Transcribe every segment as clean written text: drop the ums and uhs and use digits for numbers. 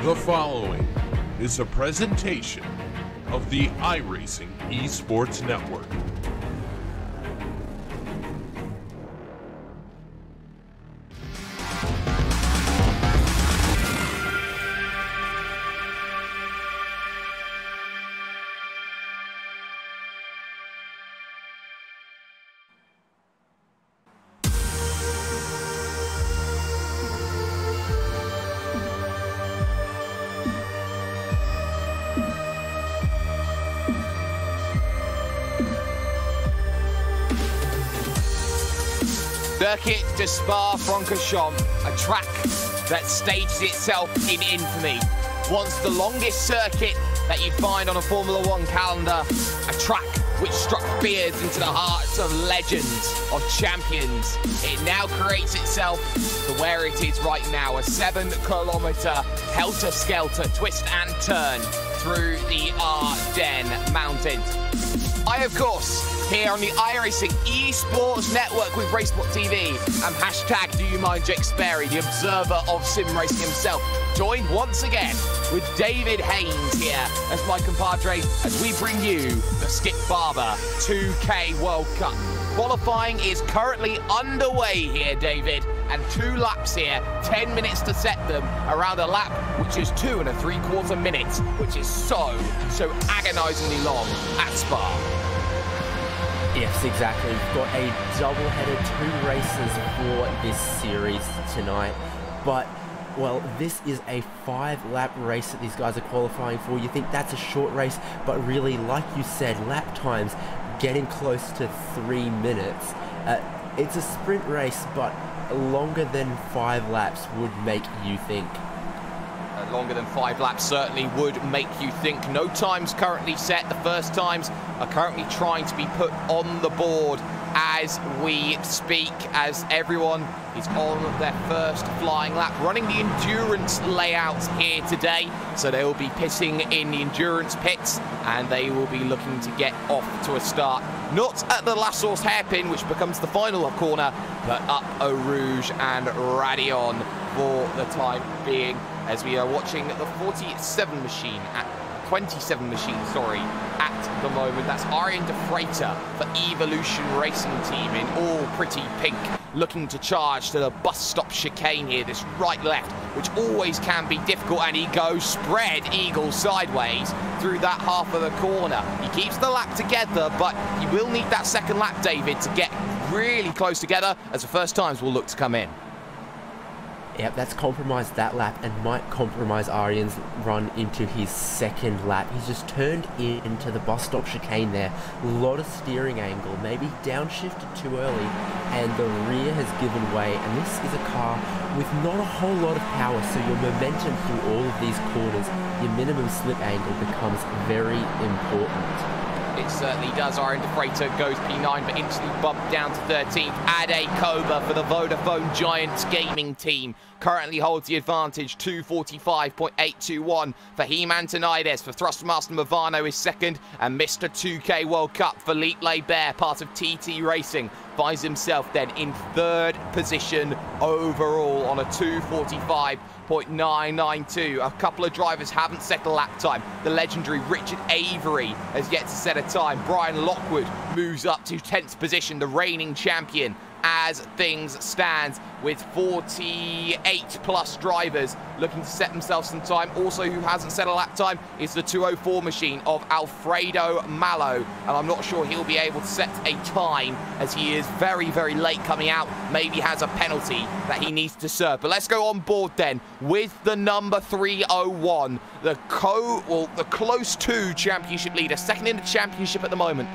The following is a presentation of the iRacing Esports Network. Circuit de Spa-Francorchamps, a track that stages itself in infamy. Once the longest circuit that you'd find on a Formula One calendar, a track which struck fears into the hearts of legends, of champions. It now creates itself to where it is right now, a 7-kilometer helter-skelter twist and turn through the Ardennes Mountains. I, of course, here on the iRacing Esports Network with Racebot TV and hashtag Do You Mind Jake Sperry, the observer of sim racing himself, joined once again with David Haynes here as my compadre as we bring you the Skip Barber 2K World Cup. Qualifying is currently underway here, David, and 2 laps here, 10 minutes to set them around a lap which is 2 3/4 minutes, which is so agonizingly long at Spa. Yes, exactly. We've got a double-header, 2 races for this series tonight. But, well, this is a 5-lap race that these guys are qualifying for. You think that's a short race, but really, like you said, lap times getting close to 3 minutes. It's a sprint race, but longer than 5 laps would make you think. Longer than 5 laps certainly would make you think. No times currently set. The first times are currently trying to be put on the board as we speak, as everyone is on their first flying lap, running the endurance layouts here today. So they will be pitting in the endurance pits and they will be looking to get off to a start. Not at the La Source hairpin, which becomes the final corner, but up Eau Rouge and Radion for the time being, as we are watching the 27 machine at 27 machine, sorry, at the moment. That's Arian De Freitas for Evolution Racing Team in all pretty pink, looking to charge to the bus stop chicane here, this right-left, which always can be difficult, and he goes spread eagle sideways through that half of the corner. He keeps the lap together, but he will need that second lap, David, to get really close together, as the first times will look to come in. Yep, that's compromised that lap and might compromise Arian's run into his second lap. He's just turned into the bus stop chicane there. A lot of steering angle, maybe downshifted too early, and the rear has given way. And this is a car with not a whole lot of power, so your momentum through all of these corners, your minimum slip angle becomes very important. It certainly does. Arian De Freitas goes P9, but instantly bumped down to 13th. Ade Koba for the Vodafone Giants gaming team currently holds the advantage, 2:45.821 for Hemantonides. For Thrustmaster Movano is second, and Mr. 2K World Cup for Litle Bear, part of TT Racing, finds himself then in 3rd position overall on a 2:45.992. A couple of drivers haven't set a lap time. The legendary Richard Avery has yet to set a time. Brian Lockwood moves up to 10th position, the reigning champion, as things stand, with 48 plus drivers looking to set themselves some time. Also, who hasn't set a lap time is the 204 machine of Alfredo Malo, and I'm not sure he'll be able to set a time, as he is very, very late coming out. Maybe has a penalty that he needs to serve. But let's go on board then with the number 301, the close to championship leader, second in the championship at the moment,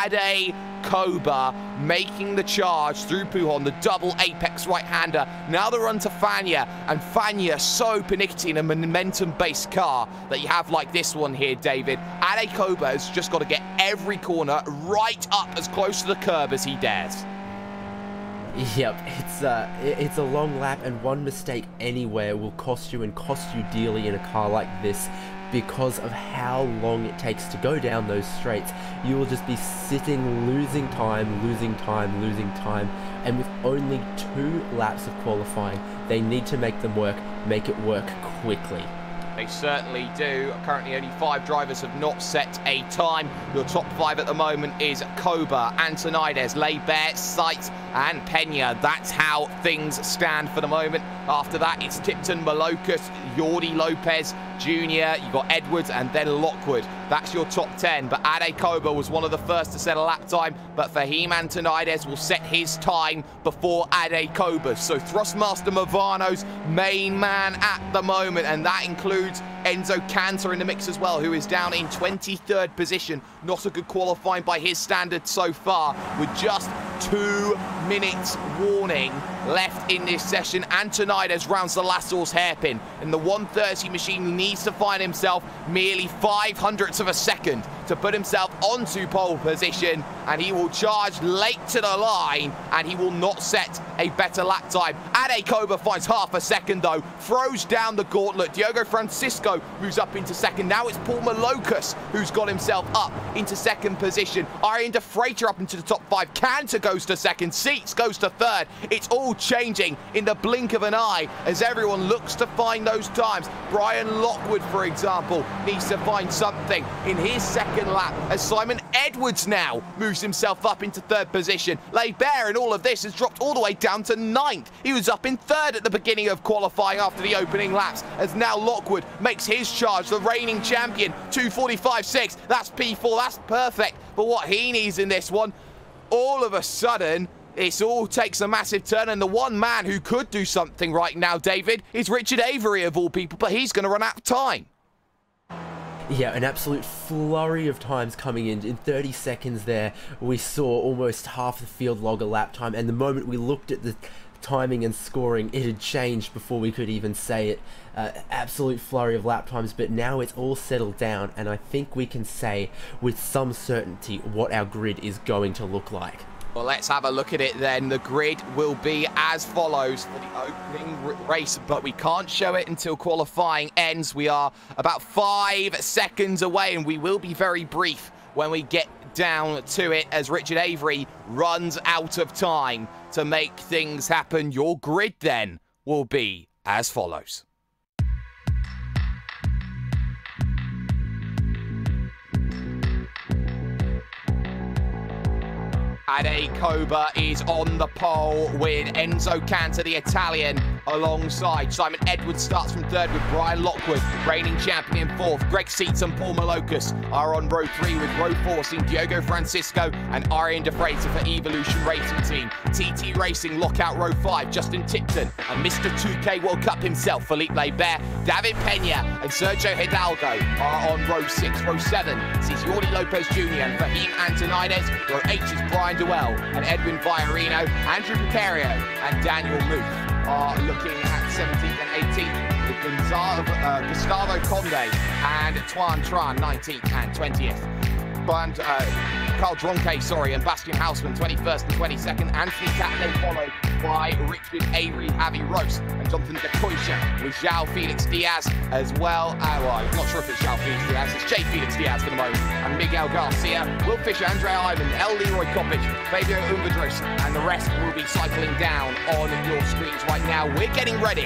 Ade Koba, making the charge through Pujon, the double apex right-hander. Now the run to Fania, and Fania so pernickety in a momentum-based car that you have like this one here, David. Ade Koba has just got to get every corner right up as close to the curb as he dares. Yep, it's a long lap, and one mistake anywhere will cost you, and cost you dearly in a car like this, because of how long it takes to go down those straights. You will just be sitting, losing time, and with only 2 laps of qualifying, they need to make them work, make it work quickly. They certainly do. Currently only 5 drivers have not set a time. Your top 5 at the moment is Koba, Antonides, Leibert, Seitz and Pena. That's how things stand for the moment. After that, it's Tipton, Malocus, Jordi Lopez Jr., you've got Edwards and then Lockwood. That's your top 10, but Ade Koba was one of the first to set a lap time, but Fahim Antonides will set his time before Ade Koba. So Thrustmaster Movano's main man at the moment, and that includes Enzo Cantor in the mix as well, who is down in 23rd position. Not a good qualifying by his standards so far, with just 2 minutes warning left in this session. Antonides rounds the Lassour's hairpin. In the 130 machine, he needs to find himself merely 0.05 of a second to put himself onto pole position, and he will charge late to the line, and he will not set a better lap time. Ade Koba finds half a second though, throws down the gauntlet. Diogo Francisco moves up into second. Now it's Paul Malocus who's got himself up into second position. Arjen de Freitas up into the top 5. Cantor goes to second. Seitz goes to third. It's all changing in the blink of an eye as everyone looks to find those times. Brian Lockwood, for example, needs to find something in his second lap as Simon Edwards now moves himself up into third position. Leibert in all of this has dropped all the way down to 9th. He was up in third at the beginning of qualifying after the opening laps, as now Lockwood makes his charge, the reigning champion. 2:45.6, that's P4, that's perfect for what he needs in this one. All of a sudden, this all takes a massive turn, and the one man who could do something right now, David, is Richard Avery of all people, but he's going to run out of time. Yeah, an absolute flurry of times coming in. In 30 seconds there, we saw almost half the field log a lap time, and the moment we looked at the timing and scoring, it had changed before we could even say it. Absolute flurry of lap times, but now it's all settled down, and I think we can say with some certainty what our grid is going to look like. Well, let's have a look at it then. The grid will be as follows for the opening race, but we can't show it until qualifying ends. We are about 5 seconds away, and we will be very brief when we get down to it as Richard Avery runs out of time to make things happen. Your grid then will be as follows. Ade Koba is on the pole with Enzo Cantor, the Italian, alongside. Simon Edwards starts from third with Brian Lockwood, reigning champion in fourth. Greg Seitz and Paul Malocus are on row 3 with row 4 seeing Diogo Francisco and Arjen de Freitas for Evolution Racing Team. TT Racing lockout row 5, Justin Tipton and Mr. 2K World Cup himself, Felipe Leibert, David Pena and Sergio Hidalgo are on row 6. Row 7 sees Jordi Lopez Jr. and Fahim Antonides. Row 8 is Brian Duell and Edwin Viorino. Andrew Picario and Daniel Muth are looking at 17th and 18th, with Gustavo Conde and Tuan Tran 19th and 20th. Carl Dronke, and Bastian Hausmann 21st and 22nd. Anthony Catley followed by Richard Avery, Javi Rose and Jonathan De Koisha, with João Felix Diaz as well. Well, I'm not sure if it's João Felix Diaz, it's Jay Felix Diaz for the moment, and Miguel Garcia, Will Fisher, Andre Ivan, L. Leroy Kopic, Fabio Umbadris, and the rest will be cycling down on your screens right now. We're getting ready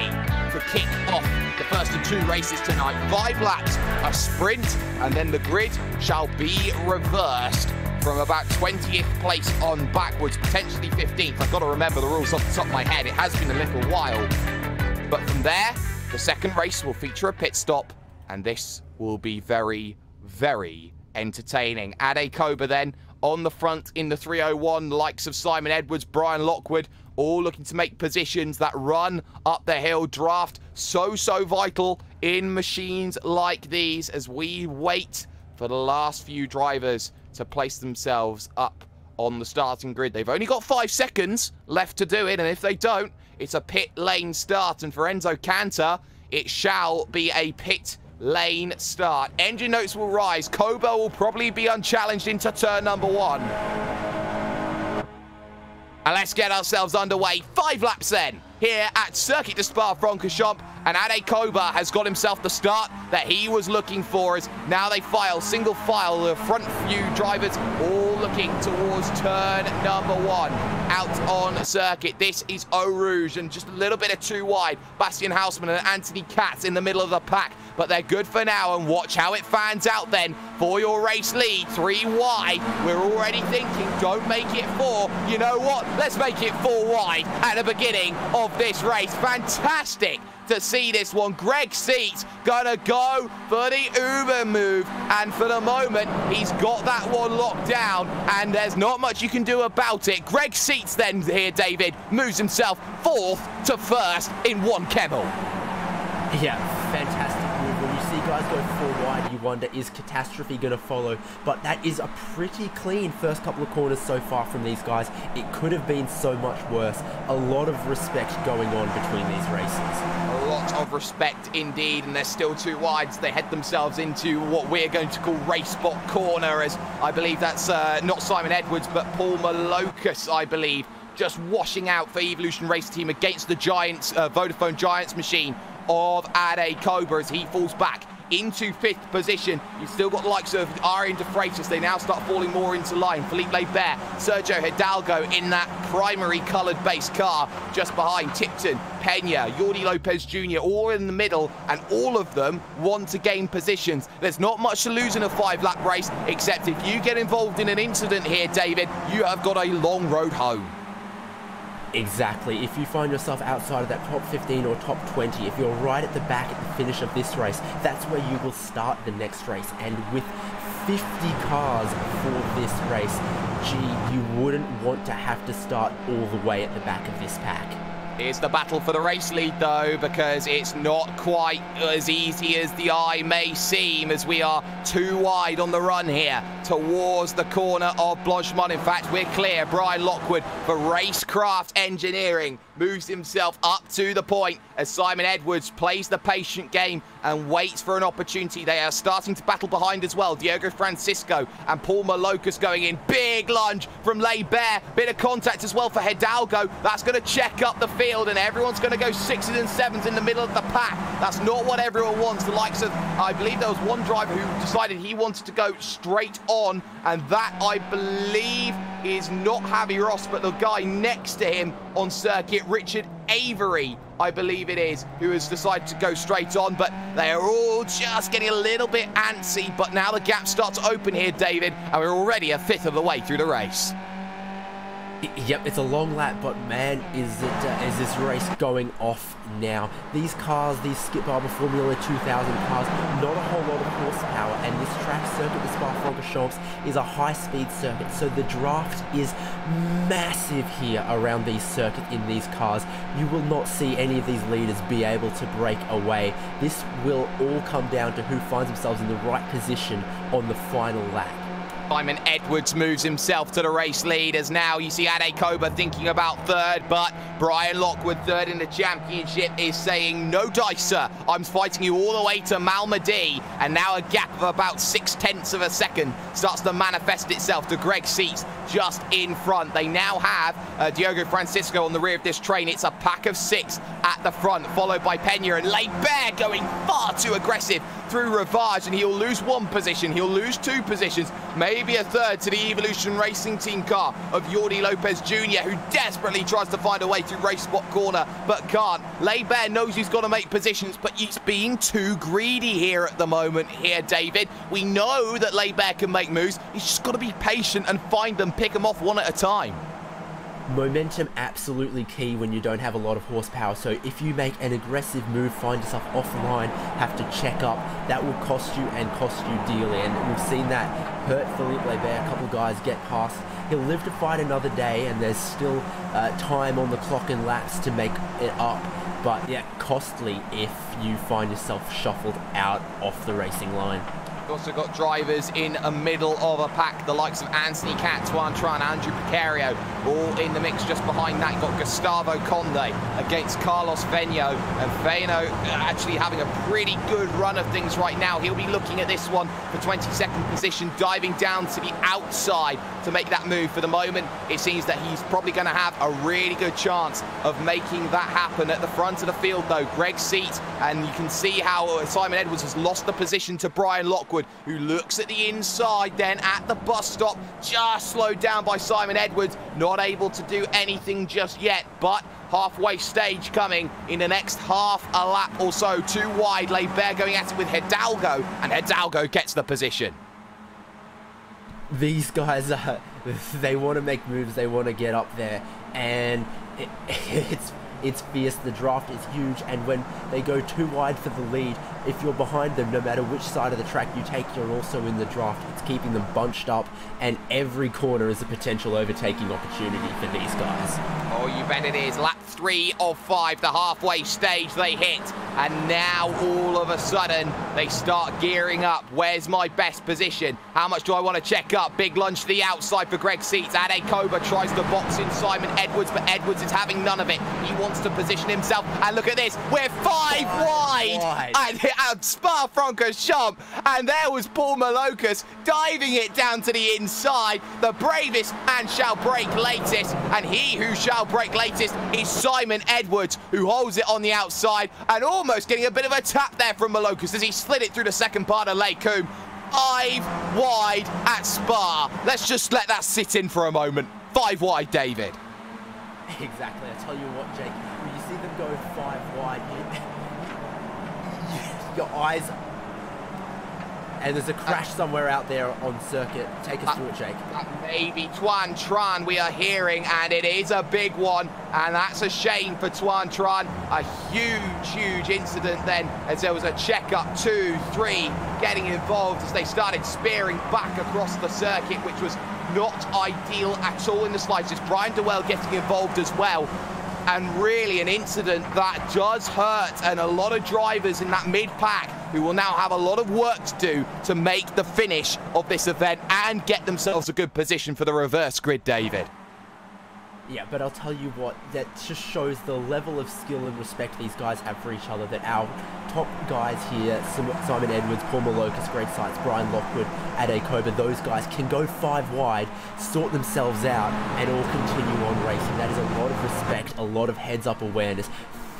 to kick off the first of 2 races tonight. 5 laps, a sprint, and then the grid shall be reversed from about 20th place on backwards, potentially 15th. I've got to remember the rules off the top of my head. It has been a little while. But from there, the second race will feature a pit stop, and this will be very, very entertaining. Ade Koba then on the front in the 301, likes of Simon Edwards, Brian Lockwood, all looking to make positions. That run up the hill draft, so vital in machines like these as we wait for the last few drivers to place themselves up on the starting grid. They've only got 5 seconds left to do it, and if they don't, it's a pit lane start. And for Enzo Cantor, it shall be a pit lane start. Engine notes will rise. Koba will probably be unchallenged into turn number 1. And let's get ourselves underway. 5 laps then, here at Circuit de Spa-Francorchamps. And Ade Koba has got himself the start that he was looking for, as now they file, single file, the front few drivers all looking towards turn number 1 out on circuit. This is Eau Rouge, and just a little bit of too wide. Bastian Hausmann and Anthony Katz in the middle of the pack, but they're good for now, and watch how it fans out then for your race lead. 3 wide. We're already thinking, don't make it 4. You know what? Let's make it 4 wide at the beginning of this race. Fantastic to see this one. Greg Seats gonna go for the Uber move, and for the moment he's got that one locked down, and there's not much you can do about it. Greg Seats then here, David, moves himself 4th to 1st in 1 Kemmel. Yeah, fantastic move. When you see guys go 4 wide, you wonder, is catastrophe going to follow? But that is a pretty clean first couple of corners so far from these guys. It could have been so much worse. A lot of respect going on between these races. A lot of respect indeed, and they're still 2 wide. So they head themselves into what we're going to call race spot corner, as I believe that's not Simon Edwards, but Paul Malocus, I believe, just washing out for Evolution Race Team against the Giants, Vodafone Giants machine of Ade Cobra, as he falls back into 5th position. You've still got the likes of Arian De Freitas. They now start falling more into line. Philippe Lebert, Sergio Hidalgo in that primary coloured base car just behind Tipton, Pena, Jordi Lopez Jr. all in the middle, and all of them want to gain positions. There's not much to lose in a 5-lap race, except if you get involved in an incident here, David, you have got a long road home. Exactly. If you find yourself outside of that top 15 or top 20, if you're right at the back at the finish of this race, that's where you will start the next race. And with 50 cars for this race, gee, you wouldn't want to have to start all the way at the back of this pack. It's the battle for the race lead, though, because it's not quite as easy as the eye may seem, as we are 2 wide on the run here towards the corner of Blanchemont. In fact, we're clear. Brian Lockwood for Racecraft Engineering moves himself up to the point as Simon Edwards plays the patient game and waits for an opportunity. They are starting to battle behind as well. Diego Francisco and Paul Malocus going in. Big lunge from Lebert. Bit of contact as well for Hidalgo. That's going to check up the field, and everyone's going to go 6s and 7s in the middle of the pack. That's not what everyone wants. The likes of, I believe there was one driver who decided he wanted to go straight on, and that, I believe, is not Javi Ross, but the guy next to him on circuit, Richard Avery, I believe it is, who has decided to go straight on. But they are all just getting a little bit antsy, but now the gap starts to open here, David, and we're already a 5th of the way through the race. Yep, it's a long lap, but man, is this race going off now. These cars, these Skip Barber Formula 2000 cars, not a whole lot of horsepower, and this track circuit, the Spa-Francorchamps, is a high-speed circuit, so the draft is massive here around these circuits in these cars. You will not see any of these leaders be able to break away. This will all come down to who finds themselves in the right position on the final lap. Simon Edwards moves himself to the race lead, as now you see Ade Cobra thinking about 3rd, but Brian Lockwood, 3rd in the championship, is saying, no dice, sir. I'm fighting you all the way to Malmedy, and now a gap of about 0.6 of a second starts to manifest itself to Greg Seats just in front. They now have Diogo Francisco on the rear of this train. It's a pack of 6 at the front, followed by Pena, and Lebert going far too aggressive through Rivage, and he'll lose 1 position, he'll lose 2 positions, maybe a 3rd to the Evolution Racing Team car of Jordi Lopez Jr., who desperately tries to find a way through race spot corner, but can't. Lebert knows he's got to make positions, but he's being too greedy here at the moment here, David. We know that Lebert can make moves. He's just got to be patient and find them, pick them off one at a time. Momentum absolutely key when you don't have a lot of horsepower, so if you make an aggressive move, find yourself offline, have to check up, that will cost you and cost you dearly, and we've seen that hurt Philippe Lebert. A couple of guys get past. He'll live to fight another day, and there's still time on the clock and laps to make it up, but yeah, costly if you find yourself shuffled out off the racing line. We've also got drivers in a middle of a pack, the likes of Anthony Katz, Juan Tran, Andrew Picario, all in the mix just behind that. You've got Gustavo Conde against Carlos Feño, and Feño actually having a pretty good run of things right now. He'll be looking at this one for 22nd position, diving down to the outside to make that move. For the moment, it seems that he's probably going to have a really good chance of making that happen. At the front of the field, though, Greg Seat, and you can see how Simon Edwards has lost the position to Brian Lockwood, who looks at the inside then at the bus stop, just slowed down by Simon Edwards, not able to do anything just yet, but halfway stage coming in the next half a lap or so. Too wide, Leibert going at it with Hidalgo, and Hidalgo gets the position. These guys, they want to make moves, they want to get up there, and it's fierce. The draft is huge, and when they go too wide for the lead, if you're behind them, no matter which side of the track you take, you're also in the draft. It's keeping them bunched up, and every corner is a potential overtaking opportunity for these guys. Oh, you bet it is. Lap 3 of 5, the halfway stage they hit, and now all of a sudden they start gearing up. Where's my best position? How much do I want to check up? Big lunge to the outside for Greg Seats. Ade Koba tries to box in Simon Edwards, but Edwards is having none of it. He wants to position himself, and look at this, we're 5 wide at Spa-Francorchamps, and there was Paul Malocas diving it down to the inside. The bravest man shall break latest, and he who shall break latest is Simon Edwards, who holds it on the outside and almost getting a bit of a tap there from Malocas as he slid it through the second part of Lake Coombe. 5 wide at Spa. Let's just let that sit in for a moment. 5 wide, David. Exactly. I tell you what, Jake, when you see them go 5 wide, your eyes, and there's a crash somewhere out there on circuit. Take us through it, Jake. Maybe Tuan Tran we are hearing, and it is a big one, and that's a shame for Tuan Tran. A huge incident then, as there was a checkup, 2, 3 getting involved as they started spearing back across the circuit, which was not ideal at all in the slightest. Brian Dewell getting involved as well, and really an incident that does hurt, and a lot of drivers in that mid-pack who will now have a lot of work to do to make the finish of this event and get themselves a good position for the reverse grid, David. Yeah, but I'll tell you what, that just shows the level of skill and respect these guys have for each other, that our top guys here, Simon Edwards, Paul Malocas, Greg Seitz, Brian Lockwood, Ade Koba, those guys can go 5 wide, sort themselves out, and all continue on racing. That is a lot of respect, a lot of heads-up awareness,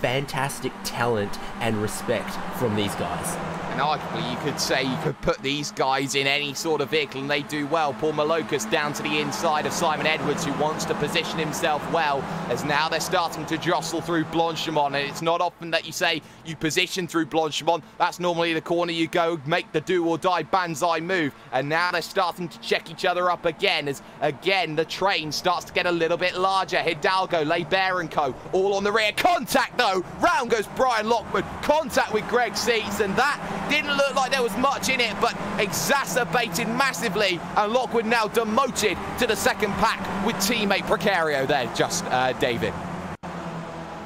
fantastic talent and respect from these guys. And arguably, you could say you could put these guys in any sort of vehicle and they do well. Paul Malocas down to the inside of Simon Edwards, who wants to position himself well, as now they're starting to jostle through Blanchimont. And it's not often that you say you position through Blanchimont. That's normally the corner you go, make the do-or-die banzai move. And now they're starting to check each other up again, as again the train starts to get a little bit larger. Hidalgo, Leibert and co. all on the rear. Contact though, round goes Brian Lockwood. Contact with Greg Seats, and that didn't look like there was much in it, but exacerbated massively, and Lockwood now demoted to the second pack with teammate Precario there, just David.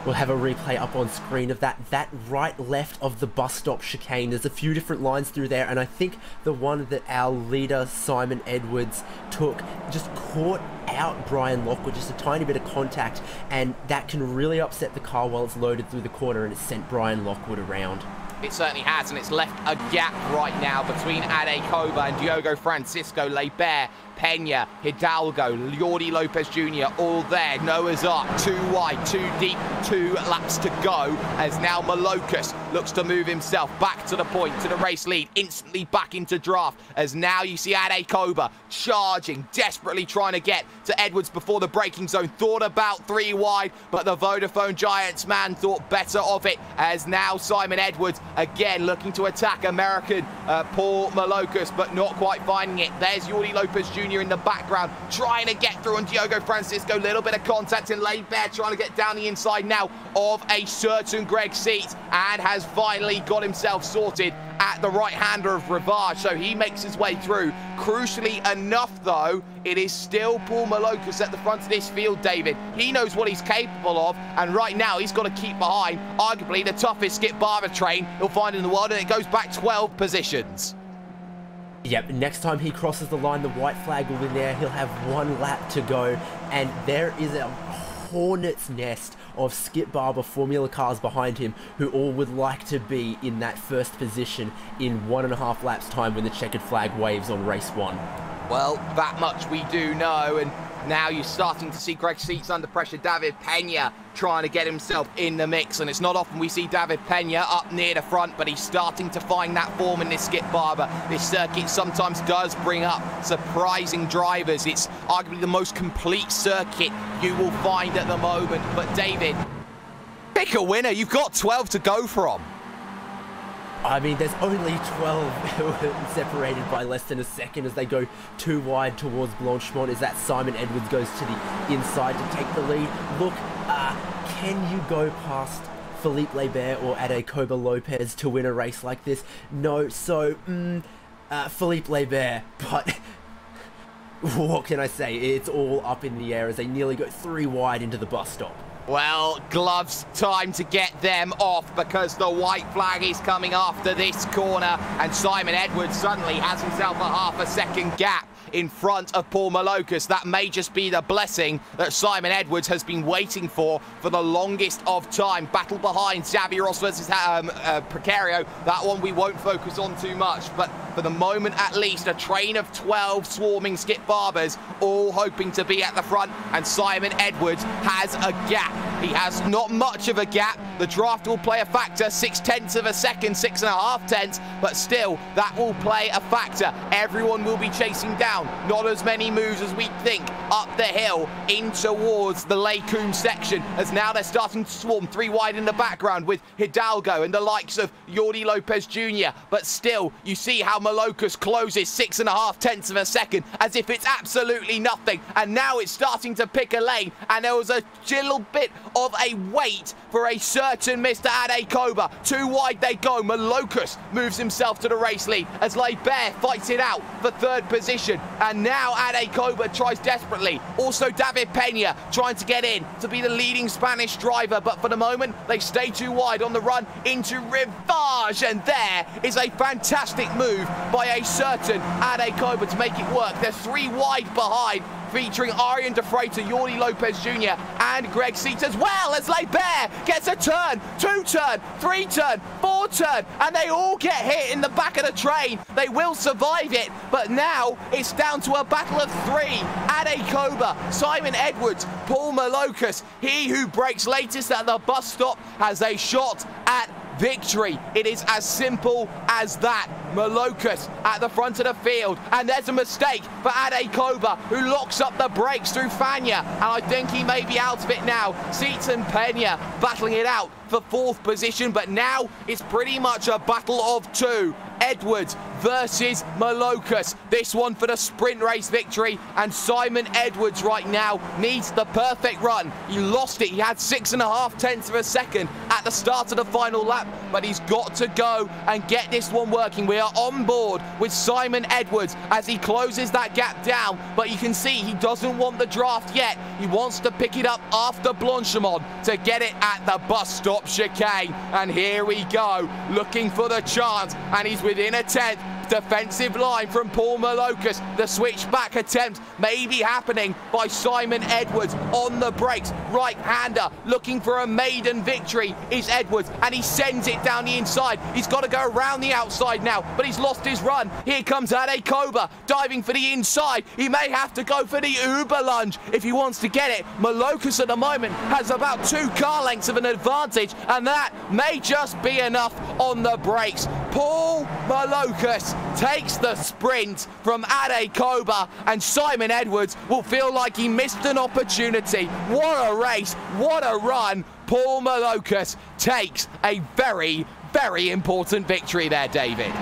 We'll have a replay up on screen of that right left of the bus stop chicane. There's a few different lines through there, and I think the one that our leader Simon Edwards took just caught out Brian Lockwood, just a tiny bit of contact, and that can really upset the car while it's loaded through the corner, and it's sent Brian Lockwood around. It certainly has, and it's left a gap right now between Ade Koba and Diogo Francisco, Leibert, Pena, Hidalgo, Jordi Lopez Jr. all there. Noah's Ark, 2 wide, 2 deep, 2 laps to go, as now Malocas looks to move himself back to the point, to the race lead, instantly back into draft, as now you see Ade Koba charging, desperately trying to get to Edwards before the braking zone. Thought about 3 wide, but the Vodafone Giants man thought better of it, as now Simon Edwards again looking to attack American Paul Malocas, but not quite finding it. There's Jordi Lopez Jr. in the background trying to get through on Diogo Francisco. Little bit of contact in Leibert trying to get down the inside now of a certain Greg Seats, and has finally got himself sorted at the right-hander of Rivage, so he makes his way through. Crucially enough, though, it is still Paul Malocas at the front of this field, David. He knows what he's capable of, and right now he's got to keep behind arguably the toughest Skip Barber train he'll find in the world, and it goes back 12 positions. Yep, next time he crosses the line, the white flag will be there. He'll have 1 lap to go, and there is a hornet's nest of Skip Barber Formula cars behind him who all would like to be in that first position in 1.5 laps time when the checkered flag waves on race 1. Well, that much we do know, and now you're starting to see Greg Seats under pressure. David Pena trying to get himself in the mix, and it's not often we see David Pena up near the front, but he's starting to find that form in this Skip Barber. This circuit sometimes does bring up surprising drivers. It's arguably the most complete circuit you will find at the moment. But David, pick a winner. You've got 12 to go from. I mean, there's only 12 separated by less than a second as they go too wide towards Blanchimont, as that Simon Edwards goes to the inside to take the lead. Look, can you go past Philippe Lebert or Adekoba Lopez to win a race like this? No, so, Philippe Lebert, but what can I say? It's all up in the air as they nearly go 3 wide into the bus stop. Well, Gloves, time to get them off because the white flag is coming after this corner, and Simon Edwards suddenly has himself a half-a second gap in front of Paul Malocas. That may just be the blessing that Simon Edwards has been waiting for the longest of time. Battle behind Xavier Ross versus Precario. That one we won't focus on too much, but for the moment at least, a train of 12 swarming Skip Barbers, all hoping to be at the front, and Simon Edwards has a gap. He has not much of a gap. The draft will play a factor, 0.6 of a second, 6.5 tenths, but still, that will play a factor. Everyone will be chasing down. Not as many moves as we think up the hill in towards the Lacombe section, as now they're starting to swarm 3 wide in the background with Hidalgo and the likes of Jordi Lopez Jr. But still, you see how Malocas closes 6.5 tenths of a second as if it's absolutely nothing. And now it's starting to pick a lane, and there was a little bit of a wait for a certain Mr. Adekoba. 2 wide they go. Malocas moves himself to the race lead as Lebert fights it out for 3rd position. And now Adekoba tries desperately. Also David Pena trying to get in to be the leading Spanish driver, but for the moment they stay too wide on the run into Rivage, and there is a fantastic move by a certain Adekoba to make it work. They're 3 wide behind, featuring Arian De Freitas, Jordi Lopez Jr. and Greg Seats, as well as Lebert gets a turn, 2 turn, 3 turn, 4 turn, and they all get hit in the back of the train. They will survive it, but now it's down to a battle of 3. Adekoba, Simon Edwards, Paul Malocas. He who breaks latest at the bus stop has a shot at victory. It is as simple as that. Malocas at the front of the field, and there's a mistake for Adekoba, who locks up the brakes through Fania, and I think he may be out of it now. Seats and Pena battling it out for 4th position, but now it's pretty much a battle of 2. Edwards versus Malocas. This one for the sprint race victory, and Simon Edwards right now needs the perfect run. He lost it. He had 6.5 tenths of a second at the start of the final lap, but he's got to go and get this one working. We are on board with Simon Edwards as he closes that gap down, but you can see he doesn't want the draft yet. He wants to pick it up after Blanchimont to get it at the bus stop chicane. And here we go, looking for the chance, and he's within a 10th. Defensive line from Paul Malocas. The switchback attempt may be happening by Simon Edwards on the brakes. Right-hander looking for a maiden victory is Edwards, and he sends it down the inside. He's got to go around the outside now, but he's lost his run. Here comes Adekoba diving for the inside. He may have to go for the Uber lunge if he wants to get it. Malocas at the moment has about 2 car lengths of an advantage, and that may just be enough on the brakes. Paul Malocas takes the sprint from Adekoba, and Simon Edwards will feel like he missed an opportunity. What a race, what a run. Paul Malocas takes a very, very important victory there, David.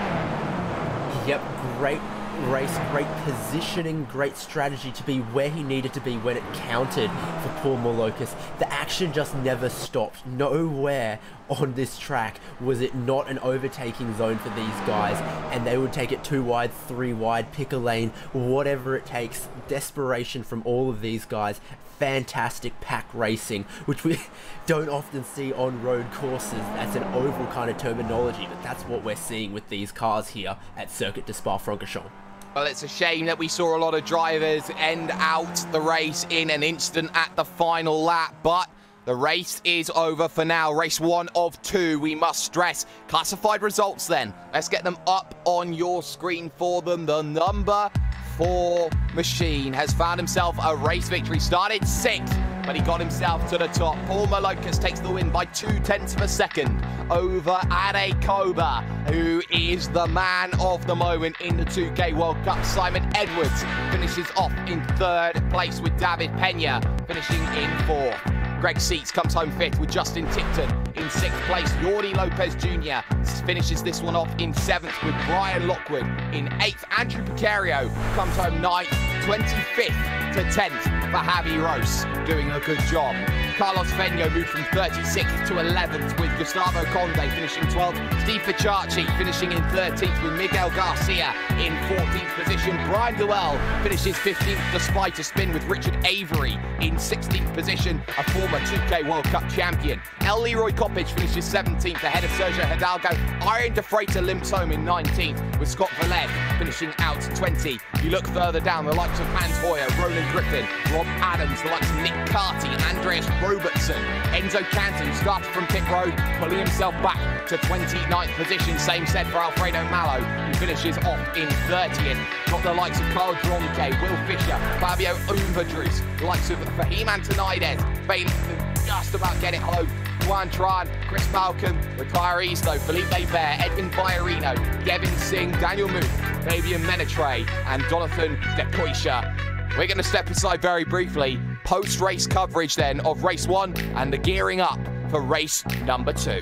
Yep, great race, great positioning, great strategy to be where he needed to be when it counted for Paul Malocas. The action just never stopped. Nowhere on this track, was it not an overtaking zone for these guys, and they would take it 2 wide, 3 wide, pick a lane, whatever it takes. Desperation from all of these guys. Fantastic pack racing, which we don't often see on road courses. That's an oval kind of terminology, but that's what we're seeing with these cars here at Circuit de Spa-Francorchamps. Well, it's a shame that we saw a lot of drivers end out the race in an instant at the final lap, but the race is over for now. Race 1 of 2, we must stress. Classified results then. Let's get them up on your screen for them. The number 4 machine has found himself a race victory. Started 6th, but he got himself to the top. Paul Malokas takes the win by 0.2 of a second over Ade Koba, who is the man of the moment in the 2K World Cup. Simon Edwards finishes off in 3rd place with David Pena finishing in 4th. Greg Seats comes home 5th with Justin Tipton in 6th place. Jordi Lopez Jr. finishes this one off in 7th with Brian Lockwood in 8th. Andrew Picario comes home 9th, 25th to 10th for Javi Rose, doing a good job. Carlos Venio moved from 36th to 11th with Gustavo Conde finishing 12th. Steve Ficciacci finishing in 13th with Miguel Garcia in 14th position. Brian Duell finishes 15th despite a spin with Richard Avery in 16th position, a former 2K World Cup champion. El Leroy Coppage finishes 17th ahead of Sergio Hidalgo. Iron De Freitas limps home in 19th with Scott Valette finishing out 20. You look further down, the likes of Hans Hoyer, Ronan Griffin, Rob Adams, the likes of Nick Carty, Andreas Robertson, Enzo Cantu started from pit road, pulling himself back to 29th position. Same said for Alfredo Mallo, who finishes off in 30th. Got the likes of Carl Dronke, Will Fisher, Fabio Unverdrus, the likes of Fahim Antonides, failing to just about get it home. Juan Tran, Chris Malcolm, retirees though, Felipe Bear, Edwin Fiorino, Gavin Singh, Daniel Muth, Fabian Menetre, and Jonathan DeCoisha. We're going to step aside very briefly. Post-race coverage then of race 1 and the gearing up for race number 2.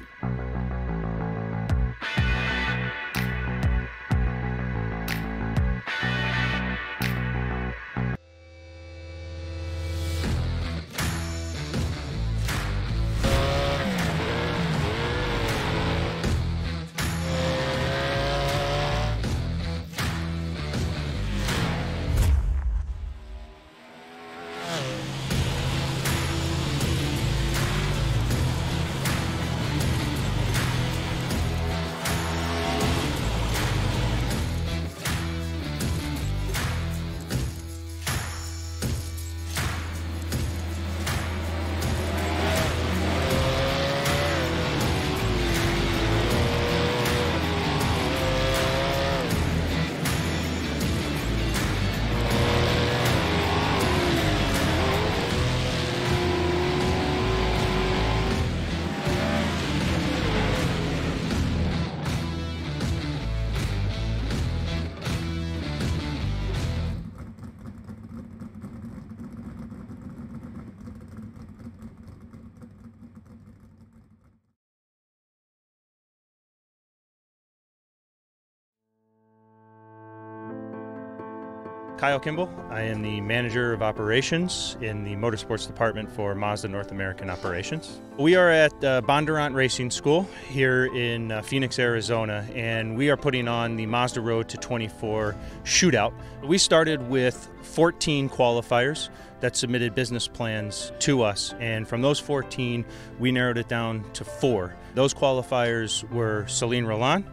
Kyle Kimball. I am the Manager of Operations in the Motorsports Department for Mazda North American Operations. We are at Bondurant Racing School here in Phoenix, Arizona, and we are putting on the Mazda Road to 24 shootout. We started with 14 qualifiers that submitted business plans to us, and from those 14, we narrowed it down to 4. Those qualifiers were Celine Roland,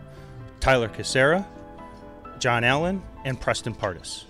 Tyler Casera, John Allen, and Preston Pardis.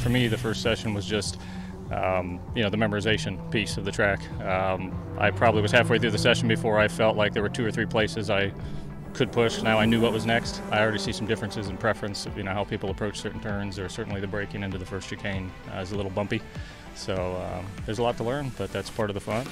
For me, the first session was just, the memorization piece of the track. I probably was halfway through the session before I felt like there were 2 or 3 places I could push. Now I knew what was next. I already see some differences in preference of how people approach certain turns, or certainly the braking into the first chicane is a little bumpy. So there's a lot to learn, but that's part of the fun.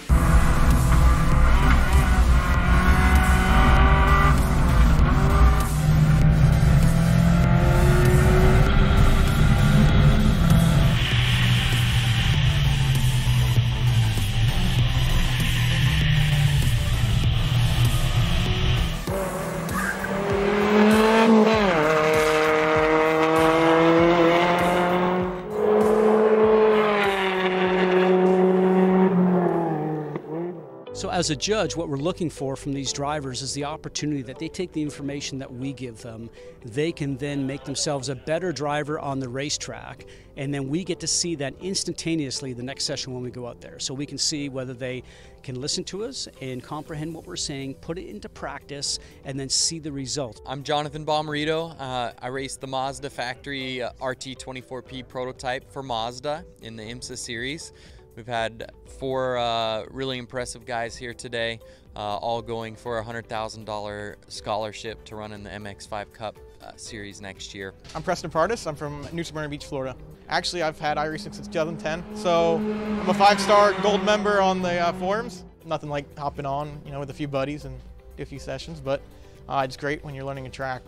as a judge, what we're looking for from these drivers is the opportunity that they take the information that we give them. They can then make themselves a better driver on the racetrack, and then we get to see that instantaneously the next session when we go out there. So we can see whether they can listen to us and comprehend what we're saying, put it into practice, and then see the results. I'm Jonathan Bomarito. I race the Mazda factory RT24P prototype for Mazda in the IMSA series. We've had 4 really impressive guys here today, all going for a $100,000 scholarship to run in the MX5 Cup series next year. I'm Preston Pardis. I'm from New Smyrna Beach, Florida. Actually, I've had iRacing since 2010, so I'm a 5-star gold member on the forums. Nothing like hopping on, with a few buddies and do a few sessions, but it's great when you're learning a track.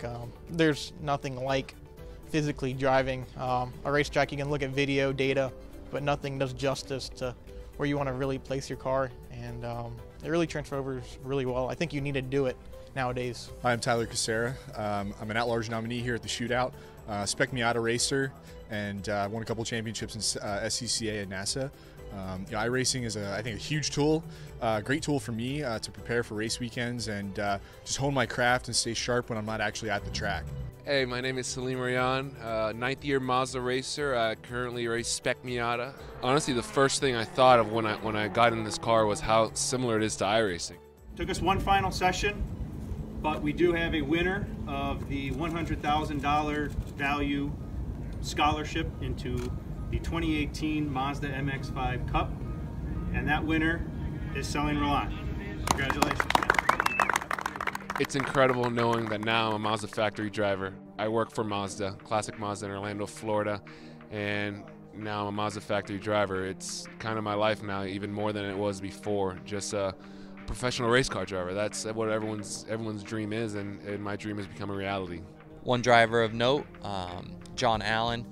There's nothing like physically driving a racetrack. You can look at video data, but nothing does justice to where you want to really place your car, and it really transfers really well. I think you need to do it nowadays. I'm Tyler Casera. I'm an at-large nominee here at the Shootout, Spec Miata racer, and won a couple championships in SCCA and NASA. iRacing is, I think, a huge tool, great tool for me to prepare for race weekends and just hone my craft and stay sharp when I'm not actually at the track. Hey, my name is Salim Rayan, 9th year Mazda racer. I currently race Spec Miata. Honestly, the first thing I thought of when I got in this car was how similar it is to iRacing. Took us one final session, but we do have a winner of the $100,000 value scholarship into the 2018 Mazda MX-5 Cup, and that winner is Salim Rayan. Congratulations. It's incredible knowing that now I'm a Mazda factory driver. I work for Mazda, Classic Mazda in Orlando, Florida, and now I'm a Mazda factory driver. It's kind of my life now, even more than it was before. Just a professional race car driver. That's what everyone's dream is, and my dream has become a reality. One driver of note, John Allen,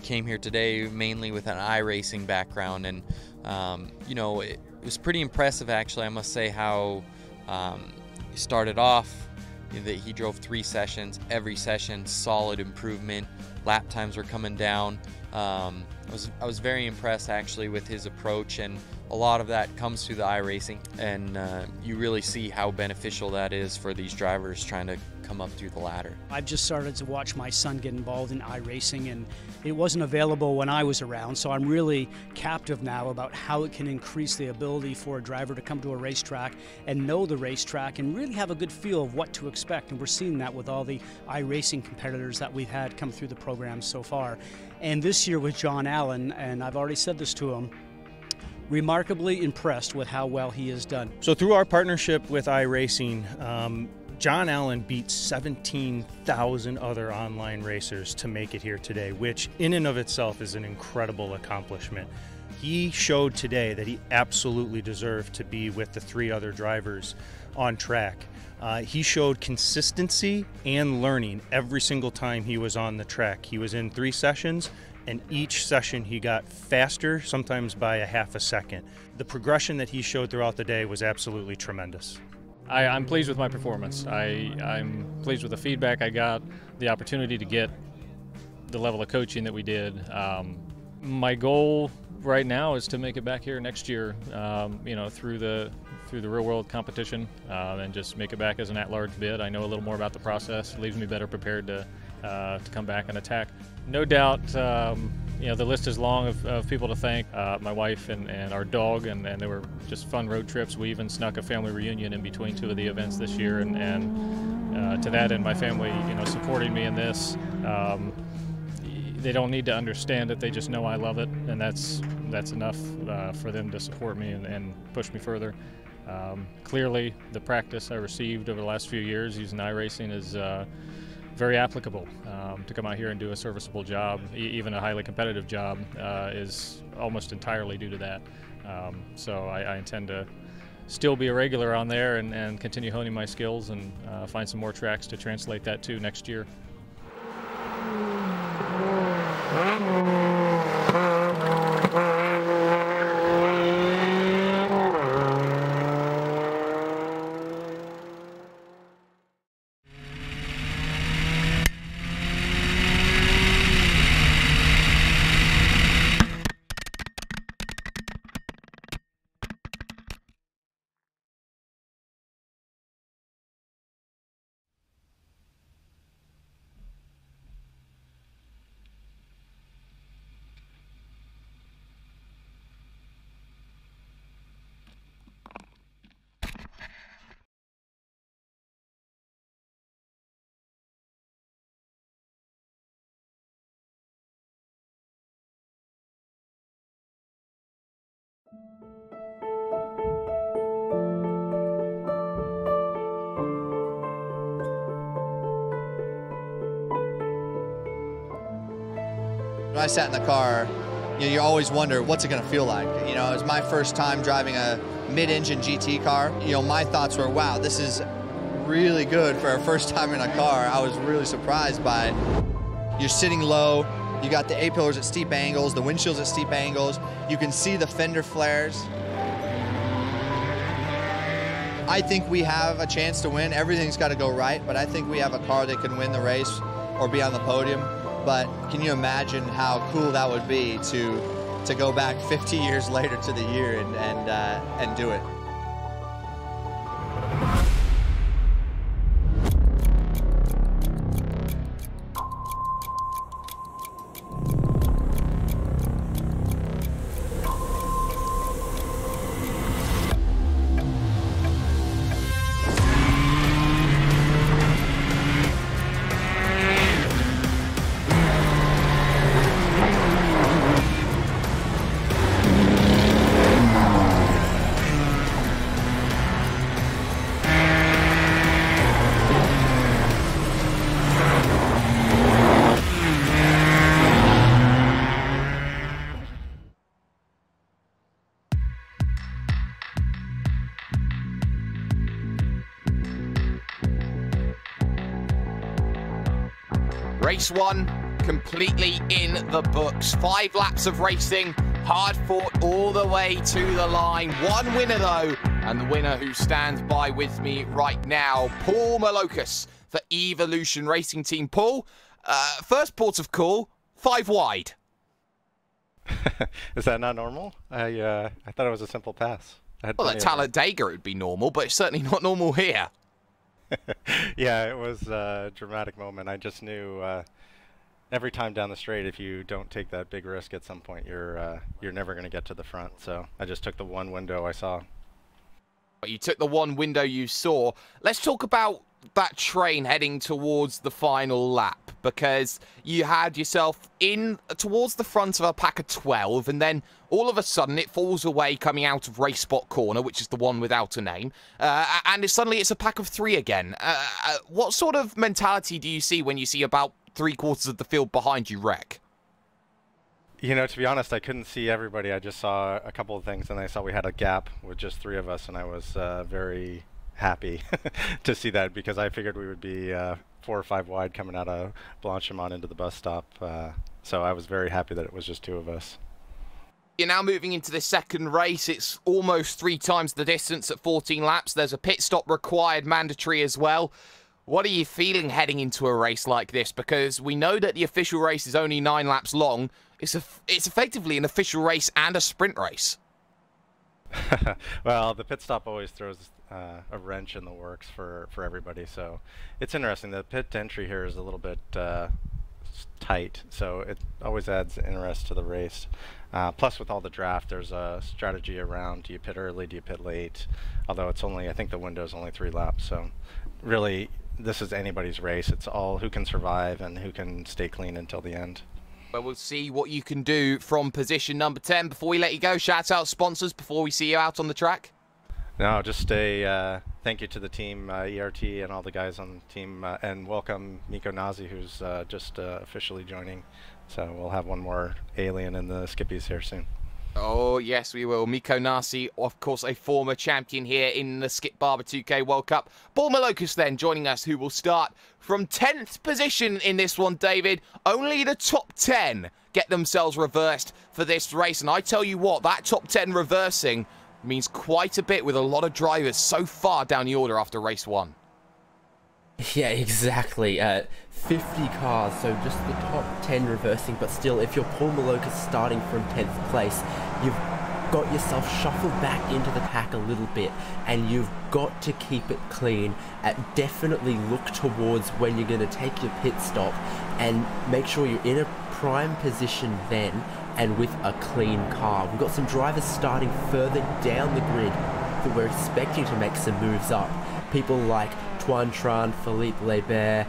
came here today mainly with an iRacing background, and it was pretty impressive, actually, I must say, how he started off. That he drove 3 sessions, every session solid improvement, lap times were coming down. I was very impressed, actually, with his approach, and a lot of that comes through the iRacing, and you really see how beneficial that is for these drivers trying to come up through the ladder. I've just started to watch my son get involved in iRacing, and it wasn't available when I was around, so I'm really captive now about how it can increase the ability for a driver to come to a racetrack and know the racetrack and really have a good feel of what to expect, and we're seeing that with all the iRacing competitors that we've had come through the program so far. And this year with John Allen, and I've already said this to him, remarkably impressed with how well he has done. So through our partnership with iRacing, John Allen beat 17,000 other online racers to make it here today, which in and of itself is an incredible accomplishment. He showed today that he absolutely deserved to be with the 3 other drivers on track. He showed consistency and learning every single time he was on the track. He was in 3 sessions, and each session he got faster, sometimes by a half a second. The progression that he showed throughout the day was absolutely tremendous. I'm pleased with my performance. I'm pleased with the feedback I got, the opportunity to get the level of coaching that we did. My goal right now is to make it back here next year, through the real world competition, and just make it back as an at-large bid. I know a little more about the process. It leaves me better prepared to come back and attack. No doubt, the list is long of people to thank. My wife and our dog, and they were just fun road trips. We even snuck a family reunion in between 2 of the events this year, and to that end, my family, supporting me in this. They don't need to understand it; they just know I love it, and that's enough for them to support me and push me further. Clearly, the practice I received over the last few years using iRacing is very applicable. To come out here and do a serviceable job, even a highly competitive job, is almost entirely due to that. So I intend to still be a regular on there and continue honing my skills and find some more tracks to translate that to next year. When I sat in the car, you always wonder, what's it going to feel like? You know, it was my first time driving a mid-engine GT car. You know, my thoughts were, wow, this is really good for our first time in a car. I was really surprised by it. You're sitting low, you got the A-pillars at steep angles, the windshields at steep angles, you can see the fender flares. I think we have a chance to win. Everything's got to go right, but I think we have a car that can win the race or be on the podium. But can you imagine how cool that would be to go back 50 years later to the year and do it? Race 1 completely in the books. 5 laps of racing, hard fought all the way to the line. One winner though, and the winner who stands by with me right now, Paul Malocus for Evolution Racing Team. Paul, first port of call, 5 wide. Is that not normal? I thought it was a simple pass. Well, at Talladega it would be normal, but it's certainly not normal here. Yeah, it was a dramatic moment. I just knew every time down the straight, if you don't take that big risk at some point, you're never going to get to the front. So I just took the one window I saw. You took the one window you saw. Let's talk about that train heading towards the final lap, because you had yourself in towards the front of a pack of 12, and then all of a sudden it falls away coming out of race spot corner, which is the one without a name, and suddenly it's a pack of 3 again. What sort of mentality do you see when you see about 3/4 of the field behind you wreck? You know, to be honest, I couldn't see everybody. I just saw a couple of things, and I saw we had a gap with just 3 of us, and I was very happy to see that, because I figured we would be 4 or 5 wide coming out of Blanchimont into the bus stop. So I was very happy that it was just 2 of us. You're now moving into the second race. It's almost 3 times the distance at 14 laps. There's a pit stop required, mandatory as well. What are you feeling heading into a race like this? Because we know that the official race is only 9 laps long. It's effectively an official race and a sprint race. Well, the pit stop always throws a wrench in the works for everybody, so it's interesting. The pit entry here is a little bit tight, so it always adds interest to the race. Plus, with all the draft, there's a strategy around, do you pit early, do you pit late? Although it's only, I think the window is only 3 laps, so really this is anybody's race. It's all who can survive and who can stay clean until the end. Well, we'll see what you can do from position number 10. Before we let you go, shout out sponsors before we see you out on the track. No, just a thank you to the team, ERT, and all the guys on the team, and welcome Miko Nazi, who's just officially joining. So we'll have one more alien in the skippies here soon. Oh, yes, we will. Miko Nasi, of course, a former champion here in the Skip Barber 2K World Cup. Paul Malocus then joining us, who will start from 10th position in this one, David. Only the top 10 get themselves reversed for this race. And I tell you what, that top 10 reversing means quite a bit with a lot of drivers so far down the order after race 1. Yeah, exactly. 50 cars, so just the top 10 reversing, but still, if you're Paul Malocus starting from 10th place, you've got yourself shuffled back into the pack a little bit, and you've got to keep it clean. Definitely look towards when you're going to take your pit stop, and make sure you're in a prime position then, and with a clean car. We've got some drivers starting further down the grid that we're expecting to make some moves up. People like Tran, Philippe Lebert,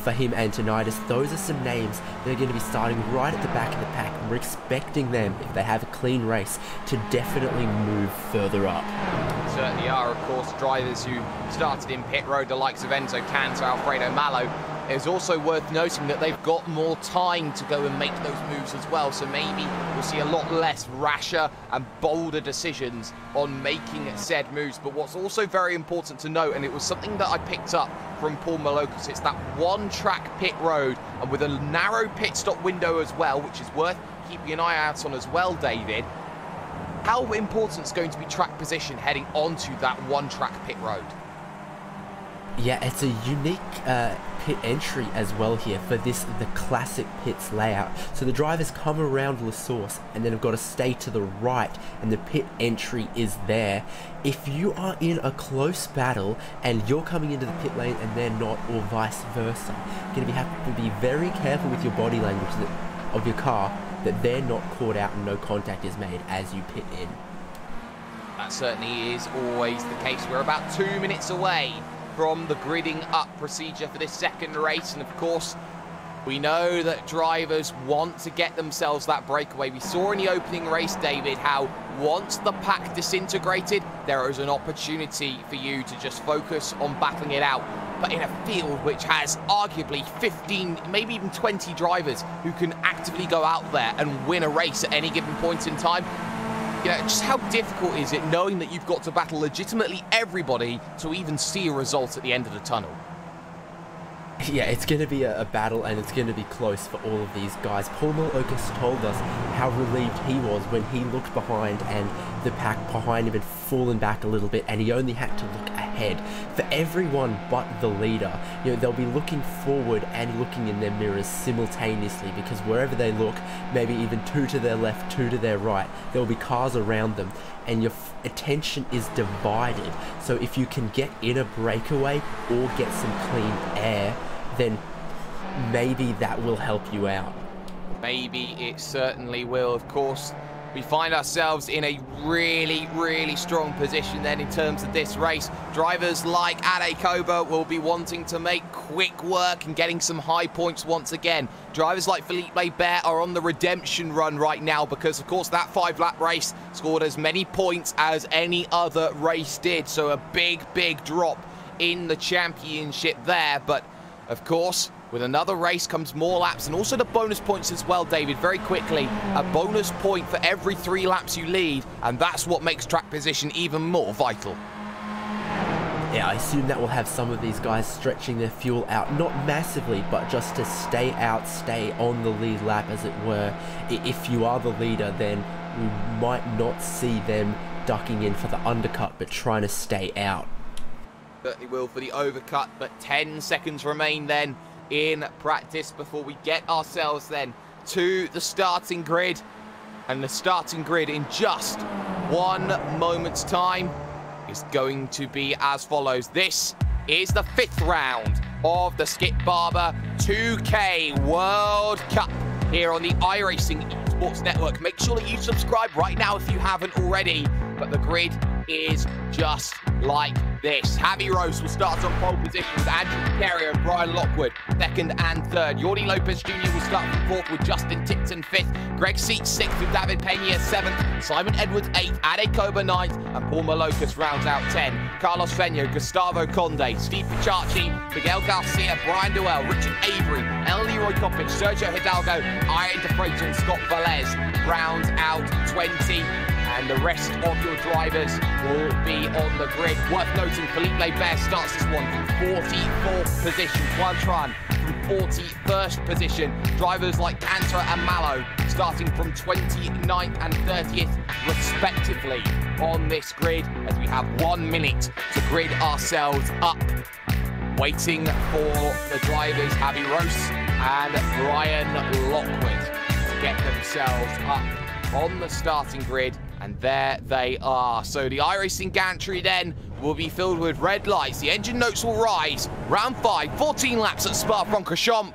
Fahim Antonitis. Those are some names that are going to be starting right at the back of the pack, and we're expecting them, if they have a clean race, to definitely move further up. Certainly are, of course, drivers who started in pit road, the likes of Enzo Cantor, Alfredo Malo. It's also worth noting that they've got more time to go and make those moves as well, so maybe we'll see a lot less rasher and bolder decisions on making said moves. But what's also very important to note, and it was something that I picked up from Paul Malocas, it's that one-track pit road, and with a narrow pit stop window as well, which is worth keeping an eye out on as well, David. How important is going to be track position heading onto that one-track pit road? Yeah, it's a unique pit entry as well here for the classic pits layout. So the drivers come around La Source and then have got to stay to the right, and the pit entry is there. If you are in a close battle and you're coming into the pit lane and they're not, or vice versa, you're going to have to be very careful with your body language of your car, that they're not caught out and no contact is made as you pit in. That certainly is always the case. We're about 2 minutes away from the gridding up procedure for this second race, and of course we know that drivers want to get themselves that breakaway. We saw in the opening race, David, how once the pack disintegrated, there is an opportunity for you to just focus on battling it out. But in a field which has arguably 15, maybe even 20 drivers who can actively go out there and win a race at any given point in time, you know, just how difficult is it knowing that you've got to battle legitimately everybody to even see a result at the end of the tunnel? Yeah, it's going to be a battle, and it's going to be close for all of these guys. Paul Malocas told us how relieved he was when he looked behind and the pack behind him had fallen back a little bit, and he only had to look ahead. For everyone but the leader, you know, they'll be looking forward and looking in their mirrors simultaneously, because wherever they look, maybe even 2 to their left, 2 to their right, there will be cars around them, and your attention is divided. So if you can get in a breakaway or get some clean air, then maybe that will help you out. Maybe it certainly will. Of course, we find ourselves in a really, really strong position then in terms of this race. Drivers like Ade Koba will be wanting to make quick work and getting some high points once again. Drivers like Philippe Lebert are on the redemption run right now because, of course, that 5-lap race scored as many points as any other race did. So a big, big drop in the championship there. But, of course, with another race comes more laps, and also the bonus points as well, David. Very quickly, a bonus point for every 3 laps you lead, and that's what makes track position even more vital. Yeah, I assume that will have some of these guys stretching their fuel out, not massively, but just to stay out, stay on the lead lap, as it were. If you are the leader, then we might not see them ducking in for the undercut, but trying to stay out. Certainly will for the overcut, but 10 seconds remain then in practice before we get ourselves then to the starting grid. And the starting grid in just 1 moment's time is going to be as follows. This is the 5th round of the Skip Barber 2K World Cup here on the iRacing Esports Network. Make sure that you subscribe right now if you haven't already. But the grid is just like this. Javi Rose will start on pole position with Andrew Carrier and Brian Lockwood 2nd and 3rd. Jordi Lopez Jr. will start from 4th with Justin Tipton 5th. Greg Seats 6th with David Pena 7th. Simon Edwards 8th. Ade Koba 9th. And Paul Malocas rounds out 10. Carlos Fenio, Gustavo Conde, Steve Pichacci, Miguel Garcia, Brian Duell, Richard Avery, El Leroy Coppich, Sergio Hidalgo, Iron DeFreitas and Scott Velez rounds out 20. And the rest of your drivers will be on the grid. Worth noting, Philippe Lebert starts this one from 44th position. Tran from 41st position. Drivers like Cantor and Malo starting from 29th and 30th respectively on this grid, as we have 1 minute to grid ourselves up. Waiting for the drivers Javi Rose and Brian Lockwood to get themselves up on the starting grid. And there they are. So the iRacing gantry then will be filled with red lights. The engine notes will rise. Round 5, 14 laps at Spa-Francorchamps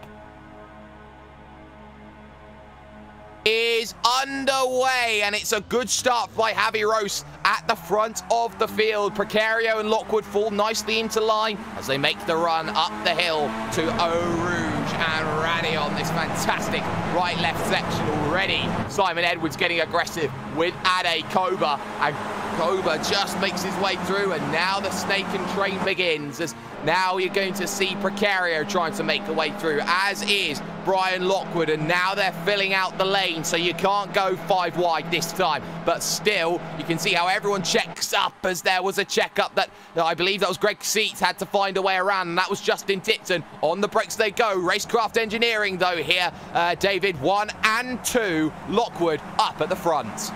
is underway, and it's a good start by Javi Rose at the front of the field. Precario and Lockwood fall nicely into line as they make the run up the hill to Eau Rouge and Rally on this fantastic right-left section already. Simon Edwards getting aggressive with Ade Koba, and Koba just makes his way through, and now the snake and train begins as now you're going to see Precario trying to make a way through, as is Brian Lockwood, and now they're filling out the lane, so you can't go 5 wide this time. But still, you can see how everyone checks up, as there was a checkup that I believe that was Greg Seats had to find a way around, and that was Justin Tipton. On the brakes they go. Racecraft Engineering, though, here. David, 1 and 2. Lockwood up at the front.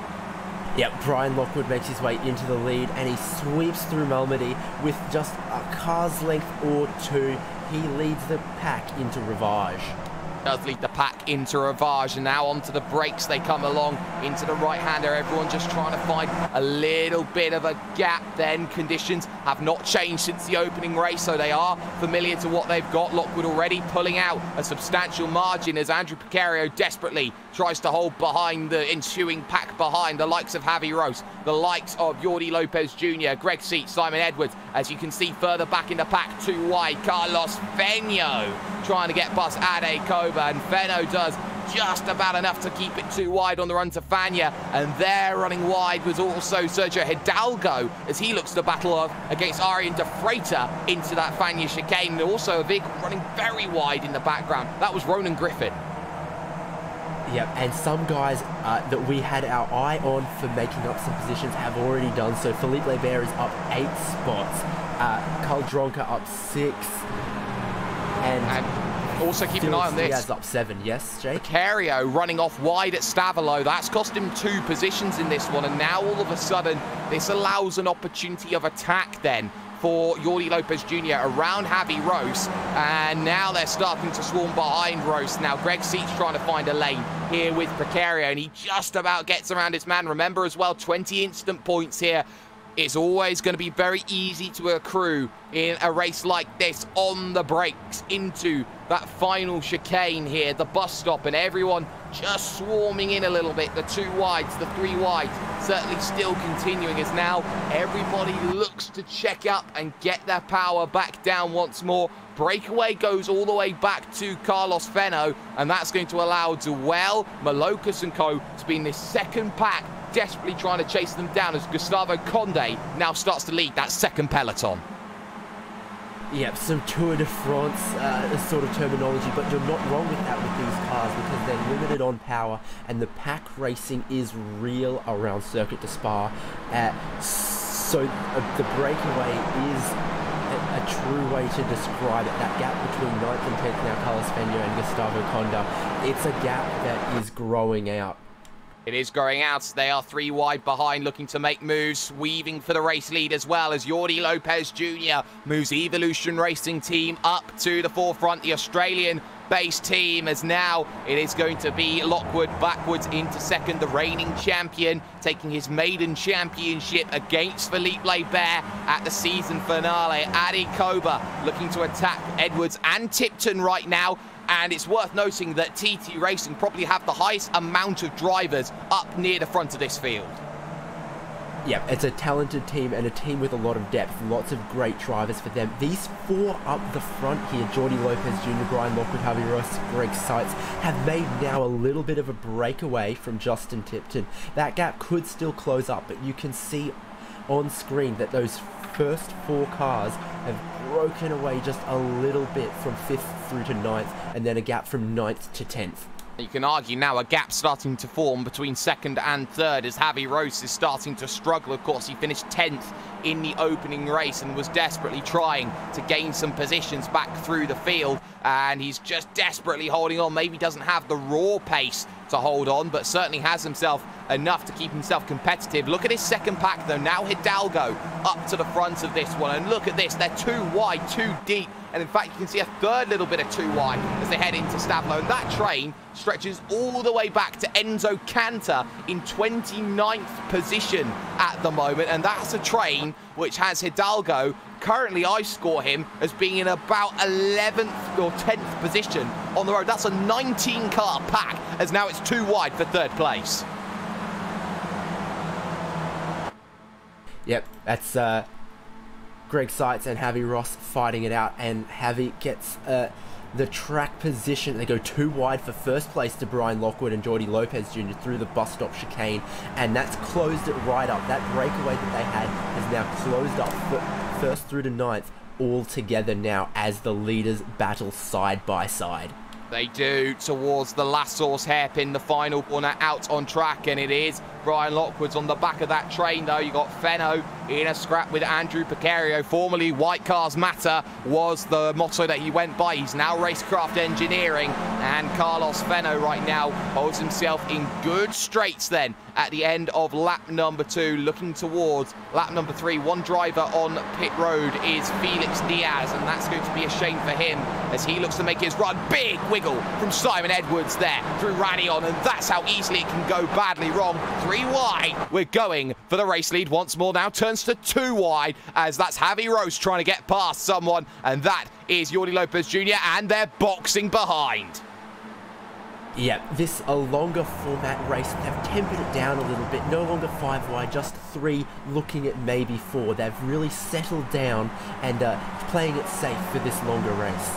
Yep, Brian Lockwood makes his way into the lead, and he sweeps through Malmedy with just a car's length or 2. He leads the pack into Rivage. Does lead the pack into Rivage, and now onto the brakes they come along into the right-hander. Everyone just trying to find a little bit of a gap then. Conditions have not changed since the opening race, so they are familiar to what they've got. Lockwood already pulling out a substantial margin as Andrew Precario desperately tries to hold behind the ensuing pack behind the likes of Javi Rose, the likes of Jordi Lopez Jr., Greg Seats, Simon Edwards. As you can see further back in the pack, 2 wide, Carlos Fenno trying to get past Ade Koba, and Fenno does just about enough to keep it 2 wide on the run to Fania. And there running wide was also Sergio Hidalgo as he looks to battle against Arian De Freitas into that Fania chicane. And also a vehicle running very wide in the background. That was Ronan Griffin. Yep, and some guys that we had our eye on for making up some positions have already done so. Philippe Lebert is up 8 spots. Carl Dronka up 6. And also keep an eye on this. Diaz up 7, yes, Jake? Precario running off wide at Stavolo. That's cost him 2 positions in this one, and now all of a sudden this allows an opportunity of attack then for Jordi Lopez Jr. around Javi Rose, and now they're starting to swarm behind Rose. Now Greg Seats trying to find a lane here with Precario, and he just about gets around his man. Remember as well, 20 instant points here. It's always going to be very easy to accrue in a race like this on the brakes into that final chicane here, the bus stop, and everyone just swarming in a little bit. The 2 wides, the 3 wides, certainly still continuing as now everybody looks to check up and get their power back down once more. Breakaway goes all the way back to Carlos Fenno, and that's going to allow Duell, Malokas and co to be in this second pack, desperately trying to chase them down as Gustavo Conde now starts to lead that second peloton. Yep, some Tour de France sort of terminology, but you're not wrong with that with these cars because they're limited on power, and the pack racing is real around Circuit de Spa. So the breakaway is a true way to describe it. That gap between 9th and 10th now, Carlos Fenno and Gustavo Conde, it's a gap that is growing out. It is growing out. They are 3 wide behind, looking to make moves, weaving for the race lead as well as Jordi Lopez Jr. moves Evolution Racing Team up to the forefront, the Australian-based team, as now it is going to be Lockwood backwards into second, the reigning champion, taking his maiden championship against Philippe Lebert at the season finale. Ade Koba looking to attack Edwards and Tipton right now. And it's worth noting that TT Racing probably have the highest amount of drivers up near the front of this field. Yeah, it's a talented team and a team with a lot of depth. Lots of great drivers for them. These 4 up the front here, Jordi Lopez Jr., Brian Lockwood, Javi Ross, Greg Seitz, have made now a little bit of a breakaway from Justin Tipton. That gap could still close up, but you can see on screen that those first 4 cars have broken away just a little bit from 5th through to 9th, and then a gap from 9th to 10th. You can argue now a gap starting to form between 2nd and 3rd as Javi Rose is starting to struggle. Of course, he finished 10th in the opening race and was desperately trying to gain some positions back through the field, and he's just desperately holding on. Maybe doesn't have the raw pace to hold on, but certainly has himself enough to keep himself competitive. Look at his second pack though. Now Hidalgo up to the front of this one, and look at this, they're 2 wide, 2 deep, and in fact you can see a 3rd little bit of 2 wide as they head into Stavolo, and that train stretches all the way back to Enzo Cantor in 29th position at the moment, and that's a train which has Hidalgo. Currently I score him as being in about 11th or 10th position on the road. That's a 19 car pack as now it's 2 wide for 3rd place. Yep, that's Greg Seitz and Javi Ross fighting it out, and Javi gets the track position. They go too wide for first place to Brian Lockwood and Jordi Lopez Jr. through the bus stop chicane, and that's closed it right up. That breakaway that they had has now closed up first through to ninth all together now as the leaders battle side by side. They do, towards the last source hairpin, the final corner out on track, and it is Brian Lockwood's on the back of that train though. You got Fenno in a scrap with Andrew Picario, formerly White Cars Matter was the motto that he went by. He's now Racecraft Engineering, and Carlos Fenno right now holds himself in good straits then at the end of lap number 2, looking towards lap number 3. One driver on pit road is Felix Diaz, and that's going to be a shame for him as he looks to make his run. Big wiggle from Simon Edwards there through Radion, and that's how easily it can go badly wrong. 3 wide. We're going for the race lead once more now. Turns to 2 wide as that's Javi Roast trying to get past someone, and that is Jordi Lopez Jr., and they're boxing behind. Yeah, this a longer format race. They've tempered it down a little bit. No longer 5 wide, just 3, looking at maybe 4. They've really settled down and playing it safe for this longer race.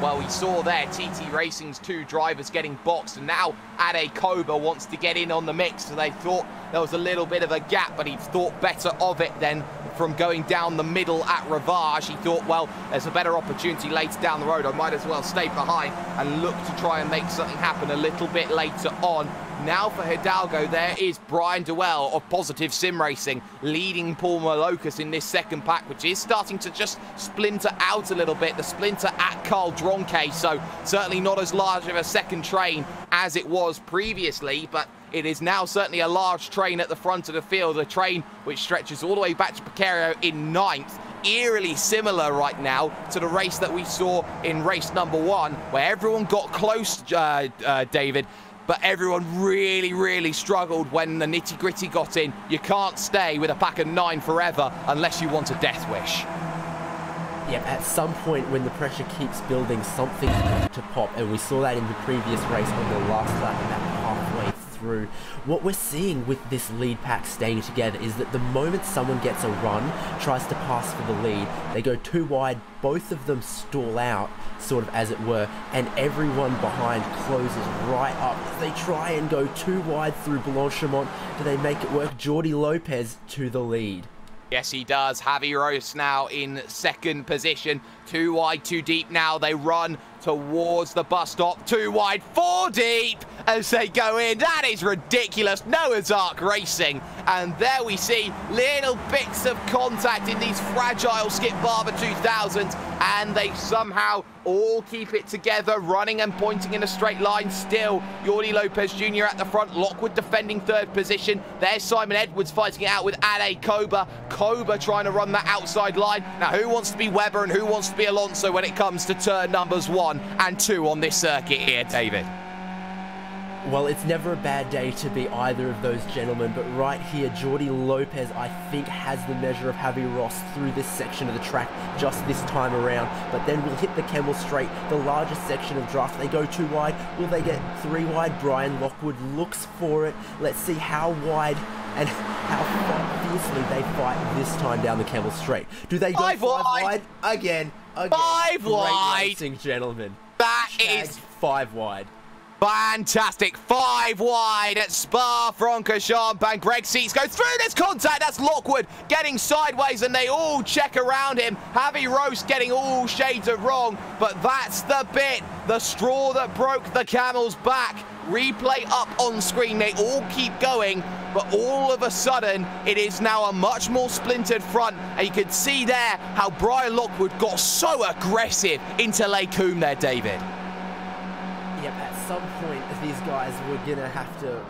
Well, we saw there TT Racing's 2 drivers getting boxed, and now Ade Koba wants to get in on the mix. So they thought there was a little bit of a gap, but he thought better of it then from going down the middle at Ravage. He thought, well, there's a better opportunity later down the road. I might as well stay behind and look to try and make something happen a little bit later on. Now for Hidalgo, there is Brian Duell of Positive Sim Racing leading Paul Malocas in this second pack, which is starting to just splinter out a little bit. The splinter at Carl Dronke, so certainly not as large of a second train as it was previously, but it is now certainly a large train at the front of the field, a train which stretches all the way back to Picario in 9th. Eerily similar right now to the race that we saw in race number 1, where everyone got close, David, but everyone really struggled when the nitty-gritty got in. You can't stay with a pack of 9 forever unless you want a death wish. Yeah, at some point when the pressure keeps building, something's got to pop, and we saw that in the previous race on the last lap, about halfway through. What we're seeing with this lead pack staying together is that the moment someone gets a run, tries to pass for the lead, they go too wide, both of them stall out, sort of as it were, and everyone behind closes right up. They try and go too wide through Blanchimont. Do they make it work? Jordi Lopez to the lead. Yes, he does. Javi Roast now in second position. 2 wide, 2 deep now. They run towards the bus stop. 2 wide, 4 deep as they go in. That is ridiculous. Noah's Ark Racing. And there we see little bits of contact in these fragile Skip Barber 2000s. And they somehow all keep it together, running and pointing in a straight line. Still, Jordi Lopez Jr. at the front. Lockwood defending 3rd position. There's Simon Edwards fighting it out with Ade Koba. Koba trying to run that outside line. Now, who wants to be Webber and who wants to be Alonso when it comes to turn numbers 1 and 2 on this circuit here, David? Well, it's never a bad day to be either of those gentlemen, but right here, Jordi Lopez, I think, has the measure of Javi Ross through this section of the track just this time around, but then we'll hit the Kemmel Straight, the largest section of draft. They go too wide. Will they get 3 wide? Brian Lockwood looks for it. Let's see how wide and how fiercely they fight this time down the Kemmel Straight. Do they go 5 wide? Again. 5 wide! Great racing, gentlemen. That is 5 wide. Fantastic. 5 wide at Spa-Francorchamps, and Greg Seats go through this contact. That's Lockwood getting sideways, and they all check around him. Javi Roast getting all shades of wrong, but that's the bit, the straw that broke the camel's back. Replay up on screen. They all keep going, but all of a sudden, it is now a much more splintered front, and you can see there how Brian Lockwood got so aggressive into Lake Coombe there, David. Yep, at some point, these guys were going to have to,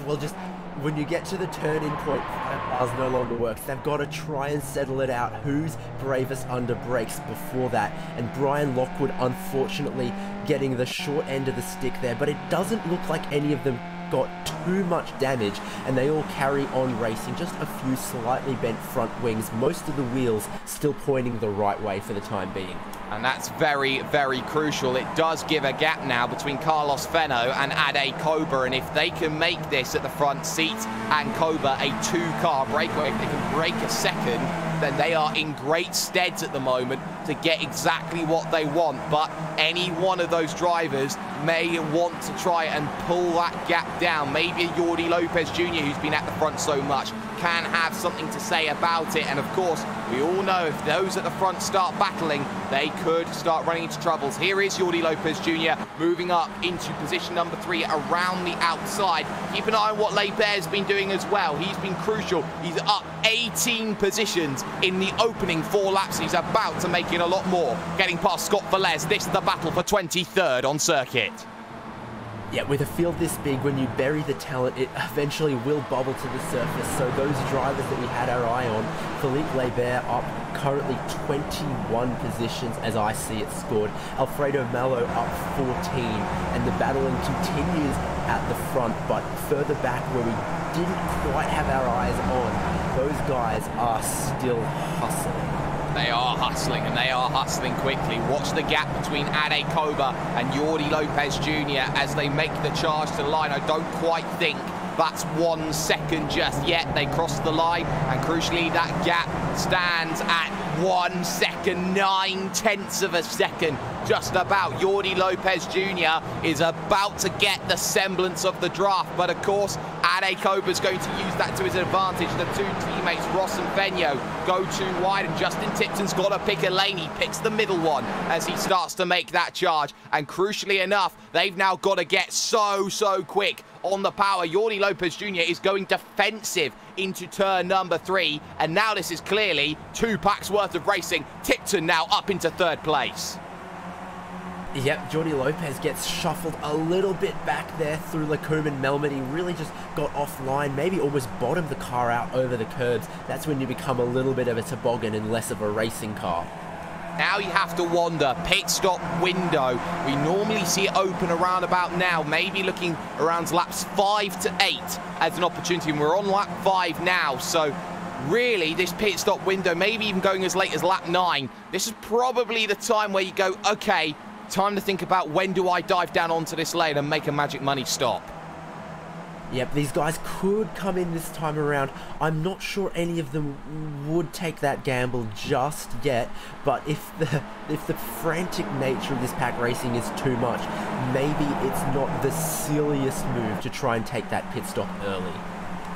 well, just when you get to the turn-in point, 5 bars no longer works. They've got to try and settle it out. Who's bravest under brakes before that? And Brian Lockwood, unfortunately, getting the short end of the stick there, but it doesn't look like any of them got too much damage, and they all carry on racing. Just a few slightly bent front wings, most of the wheels still pointing the right way for the time being. And that's very, very crucial. It does give a gap now between Carlos Fenno and Ade Koba, and if they can make this at the front seat and Koba a 2-car breakaway, if they can break a second, then they are in great stead at the moment to get exactly what they want. But any one of those drivers may want to try and pull that gap down. Maybe Jordi Lopez Jr., who's been at the front so much, can have something to say about it. And of course, we all know if those at the front start battling, they could start running into troubles. Here is Jordi Lopez Jr. moving up into position number 3 around the outside. Keep an eye on what Leibert's been doing as well. He's been crucial. He's up 18 positions in the opening 4 laps. He's about to make it a lot more. Getting past Scott Velez. This is the battle for 23rd on circuit. Yeah, with a field this big, when you bury the talent, it eventually will bubble to the surface. So those drivers that we had our eye on, Philippe Leibert up currently 21 positions as I see it scored. Alfredo Malo up 14, and the battling continues at the front, but further back where we didn't quite have our eyes on, those guys are still hustling. They are hustling, and they are hustling quickly. Watch the gap between Ade Koba and Jordi Lopez Jr. as they make the charge to the line. I don't quite think that's 1 second just yet. They cross the line, and crucially, that gap stands at 1 second, 9/10 of a second. Just about. Jordi Lopez Jr. is about to get the semblance of the draft, but of course, Ade Koba's going to use that to his advantage. The 2 teammates, Ross and Fenno, go too wide, and Justin Tipton's got to pick a lane. He picks the middle one as he starts to make that charge, and crucially enough, they've now got to get so quick on the power. Jordi Lopez Jr. is going defensive into turn number 3, and now this is clearly 2 packs worth of racing. Tipton now up into 3rd place. Yep, Jordi Lopez gets shuffled a little bit back there through Lacombe and Melbourne. He really just got offline, maybe almost bottomed the car out over the curbs. That's when you become a little bit of a toboggan and less of a racing car. Now you have to wonder, pit stop window. We normally see it open around about now, maybe looking around laps 5 to 8 as an opportunity. And we're on lap 5 now, so really this pit stop window, maybe even going as late as lap 9. This is probably the time where you go, okay, time to think about when do I dive down onto this lane and make a Magic Money stop. Yep, these guys could come in this time around. I'm not sure any of them would take that gamble just yet, but if the frantic nature of this pack racing is too much, maybe it's not the silliest move to try and take that pit stop early.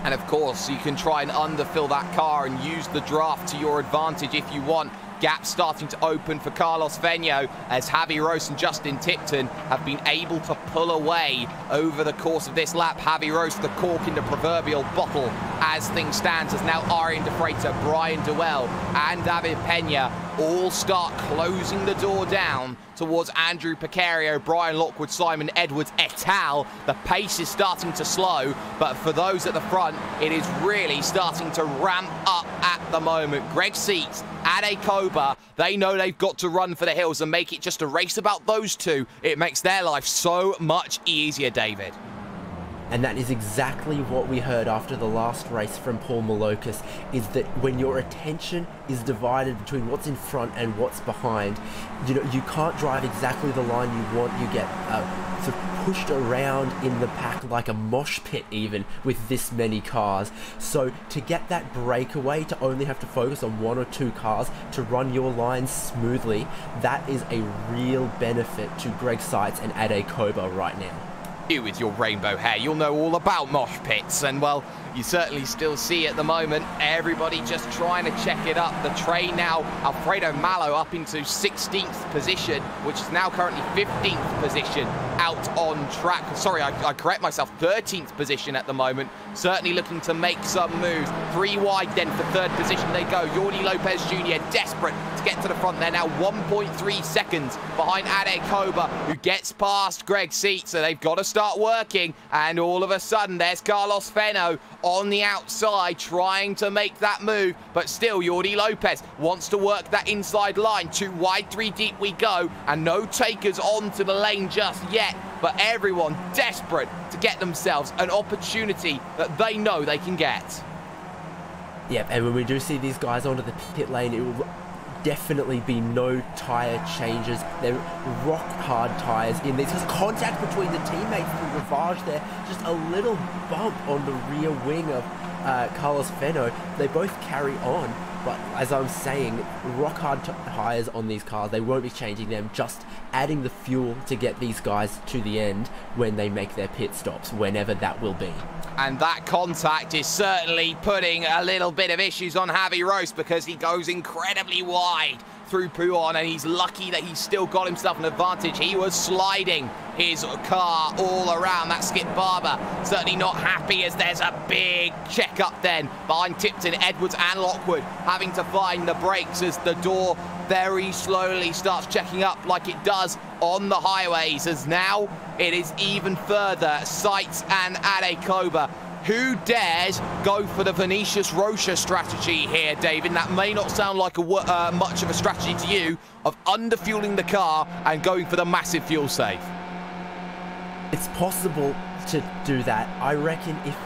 And of course, you can try and underfill that car and use the draft to your advantage if you want. Gap starting to open for Carlos Fenno as Javi Rose and Justin Tipton have been able to pull away over the course of this lap. Javi Rose, the cork in the proverbial bottle as things stand, as now Arian De Freitas, Brian Duell and David Pena all start closing the door down towards Andrew Picario, Brian Lockwood, Simon Edwards et al. The pace is starting to slow, but for those at the front, it is really starting to ramp up at the moment. Greg Seats, Ade Koba, they know they've got to run for the hills and make it just a race about those two. It makes their life so much easier, David. And that is exactly what we heard after the last race from Paul Malokis, is that when your attention is divided between what's in front and what's behind, you know, you can't drive exactly the line you want. You get sort of pushed around in the pack like a mosh pit even with this many cars. So to get that breakaway, to only have to focus on 1 or 2 cars to run your lines smoothly, that is a real benefit to Greg Seitz and Ade Koba right now. You with your rainbow hair, you'll know all about mosh pits, and well, you certainly still see at the moment everybody just trying to check it up. The train now, Alfredo Malo up into 16th position, which is now currently 15th position out on track. Sorry, I correct myself, 13th position at the moment. Certainly looking to make some moves. 3 wide then for 3rd position they go. Jordi Lopez Jr. desperate to get to the front. They're now 1.3 seconds behind Ade Koba, who gets past Greg Seats, so they've got to start working. And all of a sudden, there's Carlos Fenno on the outside trying to make that move, but still Jordi Lopez wants to work that inside line. 2 wide, 3 deep we go, and no takers onto the lane just yet, but everyone desperate to get themselves an opportunity that they know they can get. Yep, and when we do see these guys onto the pit lane, it will definitely be no tyre changes. They're rock hard tyres in these. There's contact between the teammates through Ravage there. Just a little bump on the rear wing of Carlos Fenno. They both carry on, but as I'm saying, rock hard tyres on these cars. They won't be changing them, just adding the fuel to get these guys to the end when they make their pit stops, whenever that will be. And that contact is certainly putting a little bit of issues on Javi Roast, because he goes incredibly wide through Pouon, and he's lucky that he's still got himself an advantage. He was sliding his car all around that Skip Barber. Certainly not happy, as there's a big check up then behind Tipton, Edwards and Lockwood, having to find the brakes as the door very slowly starts checking up like it does on the highways, as now it is even further. Sites and Adekoba. Who dares go for the Vinicius Rocha strategy here, David? That may not sound like much of a strategy to you, of underfueling the car and going for the massive fuel save. It's possible to do that. I reckon if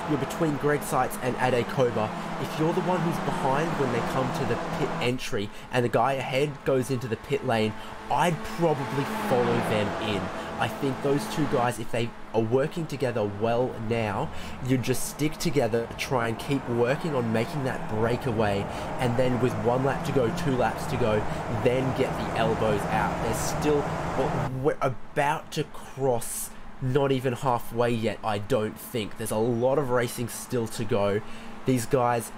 you're between Greg Sites and Adekoba, if you're the one who's behind when they come to the pit entry and the guy ahead goes into the pit lane, I'd probably follow them in. I think those two guys, if they are working together well now, you just stick together, try and keep working on making that breakaway, and then with 1 lap to go, 2 laps to go, then get the elbows out. There's still, well, we're about to cross not even halfway yet, I don't think. There's a lot of racing still to go. These guys,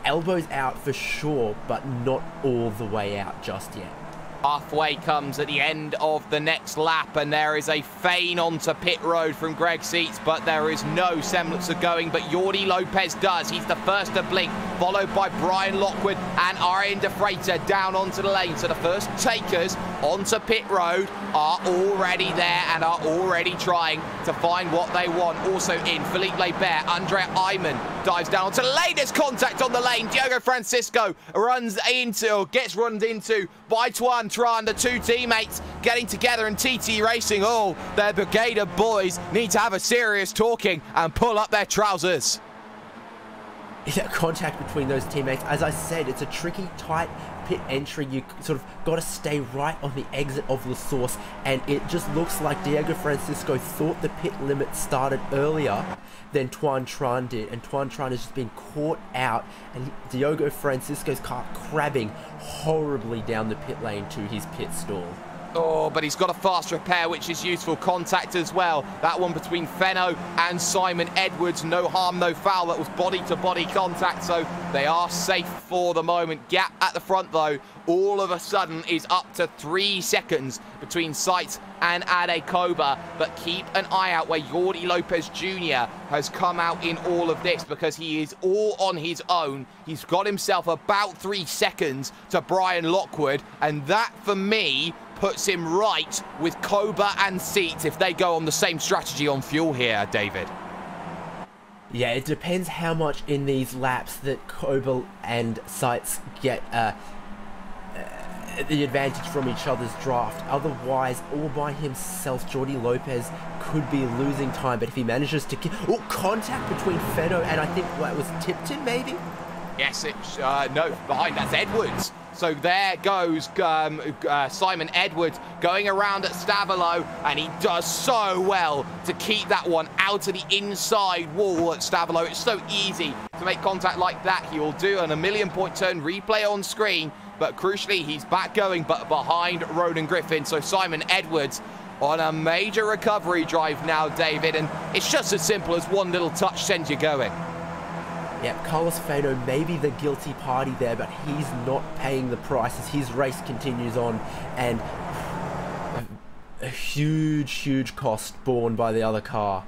elbows out for sure, but not all the way out just yet. Halfway comes at the end of the next lap, and there is a feign onto pit road from Greg Seats, but there is no semblance of going, but Jordi Lopez does. He's the first to blink, followed by Brian Lockwood and Arian De Freitas down onto the lane. So the first takers onto pit road are already there and are already trying to find what they want. Also in, Philippe Lebert, Andrea Ayman dives down onto the lane. There's contact on the lane. Diogo Francisco gets run into by Tuan Tran, the two teammates getting together in TT Racing. Oh, their brigade of boys need to have a serious talking and pull up their trousers. Yeah, contact between those teammates. As I said, it's a tricky, tight pit entry. You sort of got to stay right on the exit of La Source, and it just looks like Diego Francisco thought the pit limit started earlier than Tuan Tran did, and Tuan Tran has just been caught out, and Diogo Francisco's car crabbing horribly down the pit lane to his pit stall. Oh, but he's got a fast repair, which is useful. Contact as well. That one between Fenno and Simon Edwards. No harm, no foul. That was body-to-body contact, so they are safe for the moment. Gap at the front, though, all of a sudden is up to 3 seconds between Sites and Adekoba. But keep an eye out where Jordi Lopez Jr. has come out in all of this, because he is all on his own. He's got himself about 3 seconds to Brian Lockwood, and that, for me, puts him right with Koba and Seats if they go on the same strategy on fuel here, David. Yeah, it depends how much in these laps that Koba and Sites get the advantage from each other's draft. Otherwise, all by himself, Jordi Lopez could be losing time. But if he manages to contact between Fenno and I think that was Tipton, maybe? Yes, it's no, behind that's Edwards. So there goes Simon Edwards going around at Stavolo, and he does so well to keep that one out of the inside wall at Stavolo. It's so easy to make contact like that. He will do an 1,000,000-point turn replay on screen, but crucially, he's back going, but behind Ronan Griffin. So Simon Edwards on a major recovery drive now, David, and it's just as simple as one little touch sends you going. Yeah, Carlos Fenno may be the guilty party there, but he's not paying the price as his race continues on, and a huge, huge cost borne by the other car.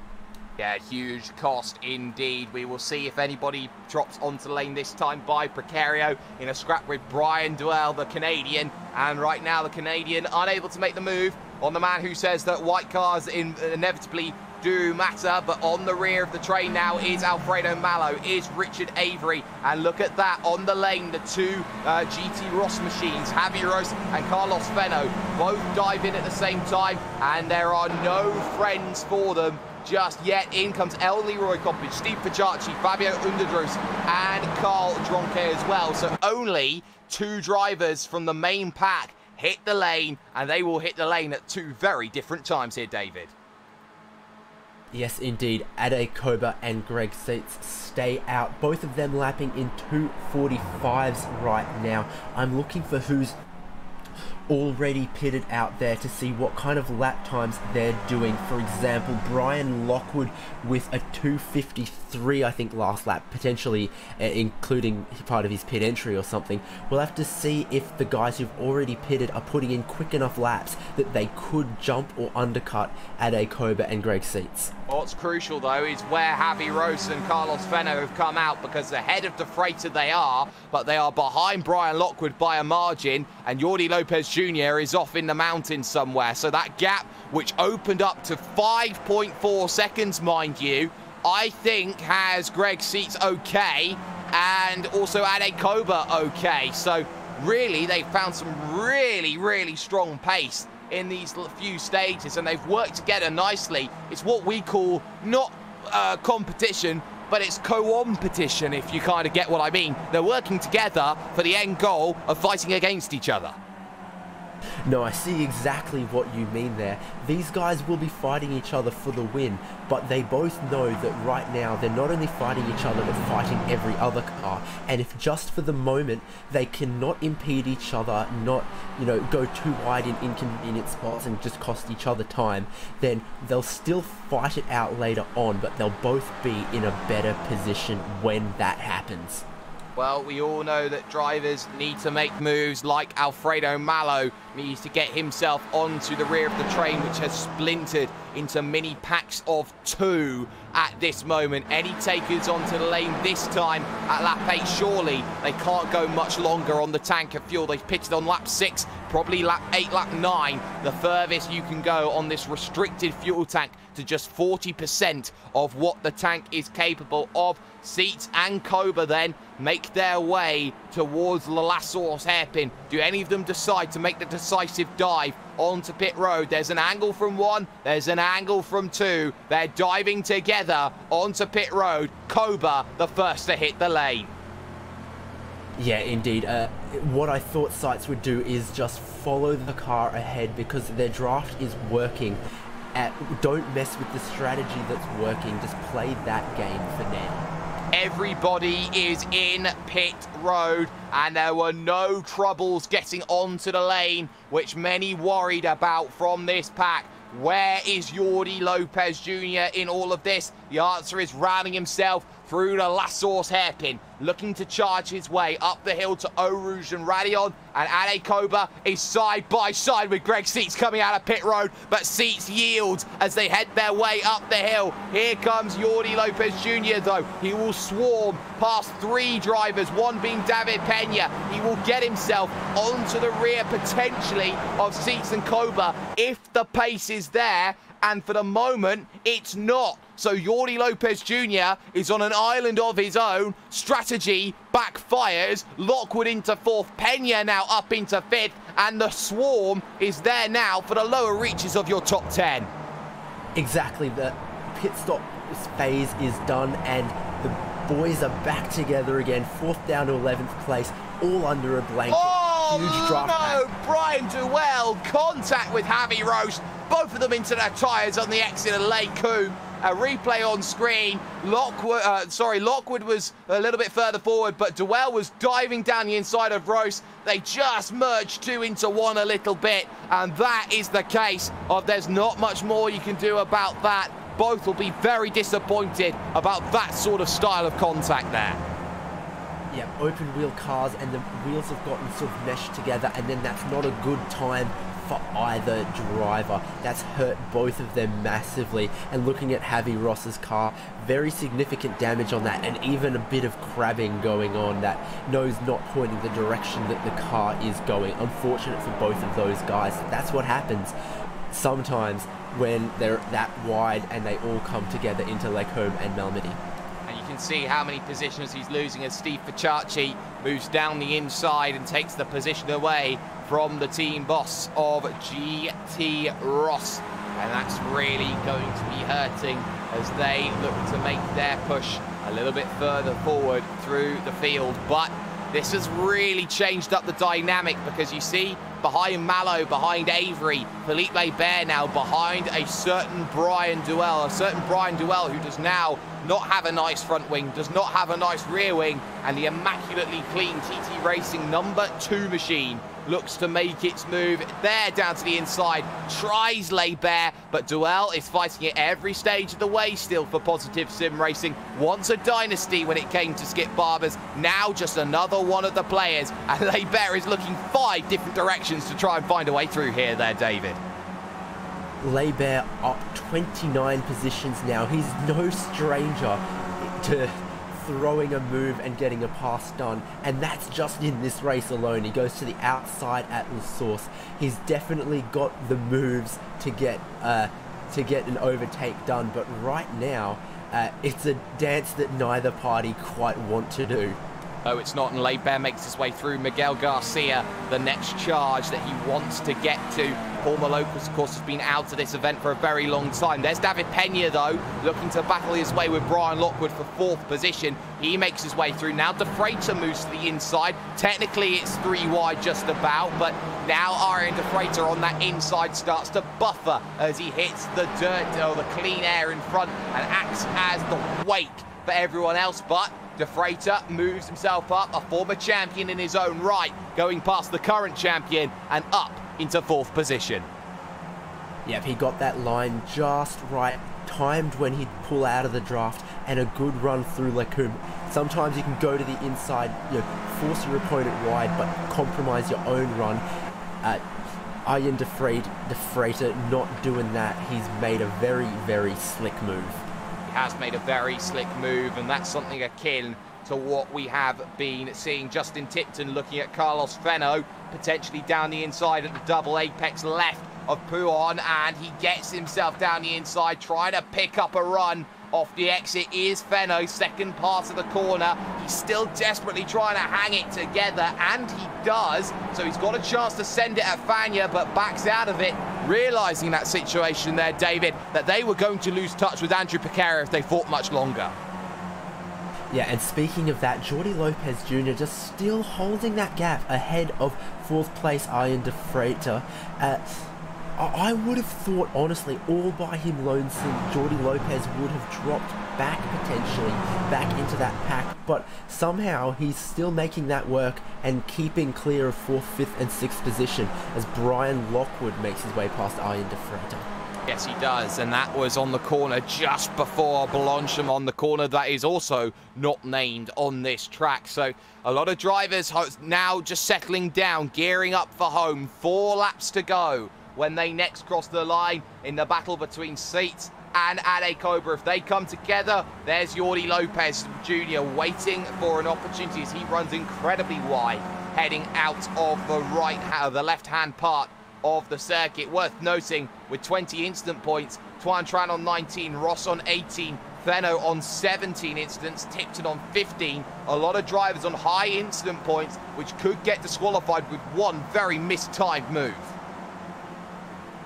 Yeah, huge cost indeed. We will see if anybody drops onto the lane this time by Precario in a scrap with Brian Duell, the Canadian. And right now, the Canadian unable to make the move on the man who says that white cars inevitably do matter, but on the rear of the train now is Alfredo Mallow, is Richard Avery, and look at that, on the lane, the two GT Ross machines, Javi Rose and Carlos Fenno, both dive in at the same time, and there are no friends for them just yet. In comes El Leroy Coppage, Steve Pajacci, Fabio Underdrus, and Carl Dronke as well. So only 2 drivers from the main pack hit the lane, and they will hit the lane at 2 very different times here, David. Yes, indeed. Ade Koba and Greg Seitz stay out. Both of them lapping in 2:45s right now. I'm looking for who's already pitted out there to see what kind of lap times they're doing. For example, Brian Lockwood with a 2:53, I think, last lap, potentially including part of his pit entry or something. We'll have to see if the guys who've already pitted are putting in quick enough laps that they could jump or undercut Ade Koba and Greg Seitz. What's crucial, though, is where Javi Rose and Carlos Fenno have come out, because ahead of the freighter they are, but they are behind Brian Lockwood by a margin, and Jordi Lopez Jr. is off in the mountains somewhere. So that gap, which opened up to 5.4 seconds, mind you, I think has Greg Seitz okay, and also Ade Koba okay. So really, they found some really strong pace in these few stages, and they've worked together nicely. It's what we call not competition, but it's co-competition, if you kind of get what I mean. They're working together for the end goal of fighting against each other. No, I see exactly what you mean there. These guys will be fighting each other for the win, but they both know that right now they're not only fighting each other, but fighting every other car. And if just for the moment they cannot impede each other, not, go too wide in inconvenient spots and just cost each other time, then they'll still fight it out later on, but they'll both be in a better position when that happens. Well, we all know that drivers need to make moves, like Alfredo Mallow needs to get himself onto the rear of the train, which has splintered into mini packs of 2 at this moment. Any takers onto the lane this time at lap 8? Surely they can't go much longer on the tank of fuel. They've pitted on lap 6, probably lap 8, lap 9. The furthest you can go on this restricted fuel tank to just 40% of what the tank is capable of. Seitz and Koba then make their way towards La Lassource hairpin. Do any of them decide to make the decisive dive onto pit road? There's an angle from 1, there's an angle from 2. They're diving together onto pit road. Koba the first to hit the lane. Yeah, indeed. What I thought Seitz would do is just follow the car ahead, because their draft is working. Don't mess with the strategy that's working. Just play that game for now. Everybody is in pit road, and there were no troubles getting onto the lane, which many worried about from this pack. Where is Jordi Lopez Jr. in all of this? The answer is rounding himself through the La Source hairpin, looking to charge his way up the hill to Eau Rouge and Radion, and Ade Koba is side by side with Greg Seitz coming out of pit road, but Seitz yields as they head their way up the hill. Here comes Jordi Lopez Jr. though. He will swarm past 3 drivers, one being David Pena. He will get himself onto the rear potentially of Seitz and Koba if the pace is there, and for the moment it's not. So Jordi Lopez Jr. is on an island of his own. Strategy backfires. Lockwood into 4th, Pena now up into 5th, and the swarm is there now for the lower reaches of your top 10. Exactly, the pit stop phase is done, and the boys are back together again. 4th down to 11th place, all under a blanket. Huge draft pack. Brian Duell, contact with Javi Rose. Both of them into their tyres on the exit of Lake Coombe. A replay on screen. Lockwood was a little bit further forward, but Duell was diving down the inside of Rose. They just merged 2 into 1 a little bit, and that is the case of there's not much more you can do about that. Both will be very disappointed about that sort of style of contact there. Yeah, open wheel cars, and the wheels have gotten sort of meshed together, and then that's not a good time for either driver. That's hurt both of them massively. And looking at Javi Ross's car, very significant damage on that, and even a bit of crabbing going on. That nose not pointing the direction that the car is going. Unfortunate for both of those guys. That's what happens. sometimes when they're that wide and they all come together into Lacombe and Malmedy. And you can see how many positions he's losing as Steve Ficciacci moves down the inside and takes the position away from the team boss of GT Ross. And that's really going to be hurting as they look to make their push a little bit further forward through the field. But this has really changed up the dynamic, because you see behind Mallow, behind Avery, Philippe Laibert now behind a certain Brian Duell, who does now not have a nice front wing, does not have a nice rear wing, and the immaculately clean TT Racing #2 machine looks to make its move there down to the inside, tries Laibert, but Duell is fighting it every stage of the way still for Positive Sim Racing. Once a dynasty when it came to Skip Barbers, now just another one of the players, and Laibert is looking 5 different directions to try and find a way through here there, David. Laibert up 29 positions now. He's no stranger to throwing a move and getting a pass done, and that's just in this race alone. He goes to the outside at La Source. He's definitely got the moves to get an overtake done, but right now it's a dance that neither party quite want to do. Oh, it's not, and Laibert makes his way through. Miguel Garcia, the next charge that he wants to get to. Paul Malocas, of course, has been out of this event for a very long time. There's David Pena, though, looking to battle his way with Brian Lockwood for 4th position. He makes his way through. Now De Freitas moves to the inside. Technically, it's 3 wide just about, but now Arjen De Freitas on that inside starts to buffer as he hits the dirt or the clean air in front and acts as the wake for everyone else. But De Freitas moves himself up, a former champion in his own right, going past the current champion and up into 4th position. Yep, he got that line just right, timed when he'd pull out of the draft, and a good run through Lacombe. Sometimes you can go to the inside, force your opponent wide, but compromise your own run. Arjen De Freitas not doing that. He's made a very, very slick move. Has made a very slick move, and that's something akin to what we have been seeing. Justin Tipton looking at Carlos Fenno, potentially down the inside at the double apex left of Pouhon, and he gets himself down the inside, trying to pick up a run off the exit. Is Fenno, second part of the corner. He's still desperately trying to hang it together, and he does. So he's got a chance to send it at Fagna, but backs out of it, realising that situation there, David, that they were going to lose touch with Andrew Pereira if they fought much longer. Yeah, and speaking of that, Jordi Lopez Jr. just still holding that gap ahead of 4th place Arjen De Freitas. I would have thought, honestly, all by him lonesome, Jordi Lopez would have dropped back potentially, back into that pack, but somehow he's still making that work and keeping clear of 4th, 5th and 6th position as Brian Lockwood makes his way past Arjen De Freitas. Yes, he does, and that was on the corner just before Blanchard, on the corner that is also not named on this track. So a lot of drivers now just settling down, gearing up for home. 4 laps to go when they next cross the line in the battle between Seats and Ade Cobra. If they come together, there's Jordi Lopez Jr. waiting for an opportunity as he runs incredibly wide, heading out of the left-hand part of the circuit. Worth noting, with 20 instant points, Tuan Tran on 19, Ross on 18, Fenno on 17 instants, Tipton on 15. A lot of drivers on high instant points, which could get disqualified with one very mistimed move.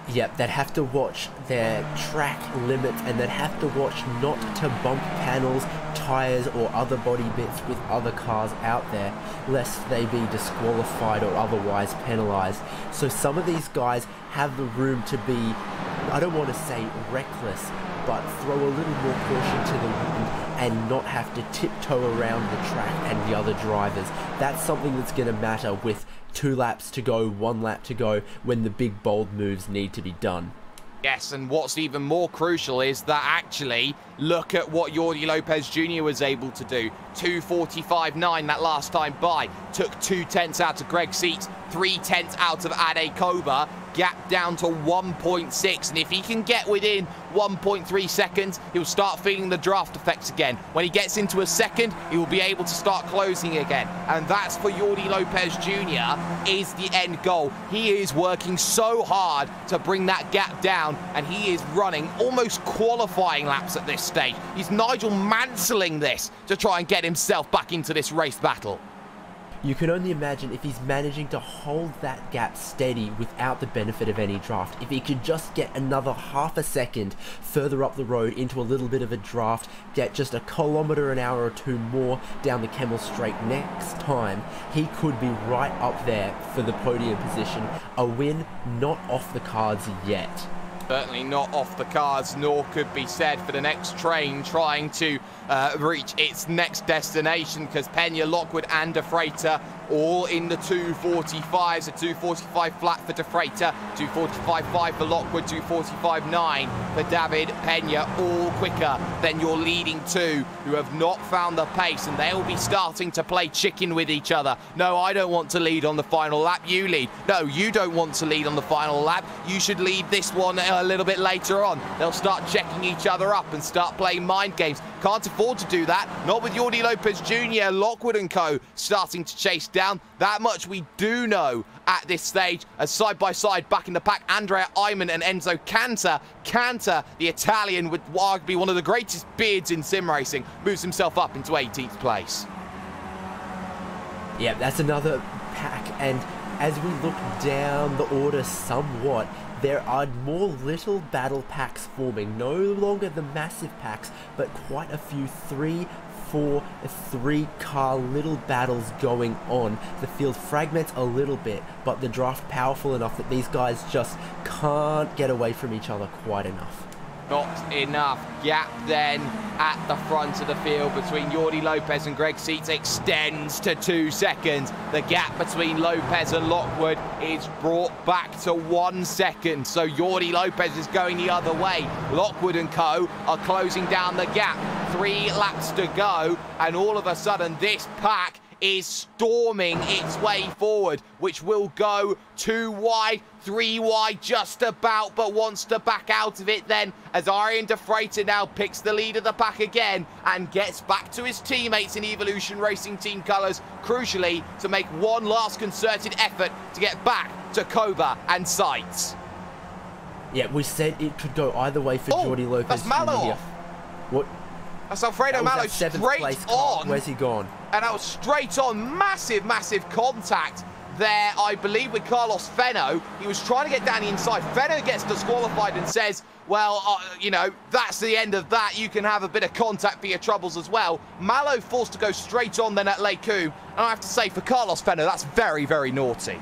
Yep, they'd have to watch their track limits, and they'd have to watch not to bump panels, tyres or other body bits with other cars out there, lest they be disqualified or otherwise penalised. So some of these guys have the room to be, I don't want to say reckless, but throw a little more caution to the wind and not have to tiptoe around the track and the other drivers. That's something that's going to matter with 2 laps to go, 1 lap to go, when the big bold moves need to be done. Yes, and what's even more crucial is that actually, look at what Jordi Lopez Jr. was able to do. 2:45.9 that last time by. Took 2 tenths out of Greg Seats, 3 tenths out of Ade Cobra. gap down to 1.6, and if he can get within 1.3 seconds, he'll start feeling the draft effects again. When he gets into a second, he will be able to start closing again, and that's for Jordi Lopez Jr. is the end goal. He is working so hard to bring that gap down, and he is running almost qualifying laps at this stage. He's Nigel Manselling this to try and get himself back into this race battle. You can only imagine if he's managing to hold that gap steady without the benefit of any draft. If he could just get another half a second further up the road into a little bit of a draft, get just a kilometre an hour or two more down the Kemmel Straight next time, he could be right up there for the podium position. A win not off the cards yet. Certainly not off the cards, nor could be said for the next train trying to reach its next destination, because Pena, Lockwood and De Freitas all in the 245s, a 245 flat for De Freitas, 245.5 for Lockwood, 245.9 for David Pena, all quicker than your leading two who have not found the pace, and they'll be starting to play chicken with each other. No, I don't want to lead on the final lap, you lead. No, you don't want to lead on the final lap, you should lead this one a little bit later on. They'll start checking each other up and start playing mind games. Can't afford to do that, not with Jordi Lopez Jr., Lockwood and co starting to chase down. That much we do know at this stage, as side by side back in the pack, Andrea Ayman and Enzo Canter. Canter, the Italian with arguably one of the greatest beards in sim racing, moves himself up into 18th place. Yeah, that's another pack, and as we look down the order somewhat, there are more little battle packs forming. No longer the massive packs, but quite a few 3, 4, 3-car little battles going on. The field fragments a little bit, but the draft powerful enough that these guys just can't get away from each other quite enough. Not enough gap then at the front of the field between Jordi Lopez and Greg Seitz extends to 2 seconds. The gap between Lopez and Lockwood is brought back to 1 second. So Jordi Lopez is going the other way. Lockwood and co are closing down the gap. 3 laps to go, and all of a sudden this pack is storming its way forward, which will go 2 wide, 3 wide just about, but wants to back out of it then, as Arjen De Freitas now picks the lead of the pack again and gets back to his teammates in Evolution Racing team colours, crucially to make one last concerted effort to get back to Koba and Seitz. Yeah, we said it could go either way for Jordi Lopez. That's Malo off. What? That's Alfredo Malo straight on. Where's he gone? And that was straight on. Massive, massive contact there, I believe, with Carlos Fenno. He was trying to get down the inside. Fenno gets disqualified and says, well, you know, that's the end of that. You can have a bit of contact for your troubles as well. Malo forced to go straight on then at Lake Coombe. And I have to say, for Carlos Fenno, that's very, very naughty.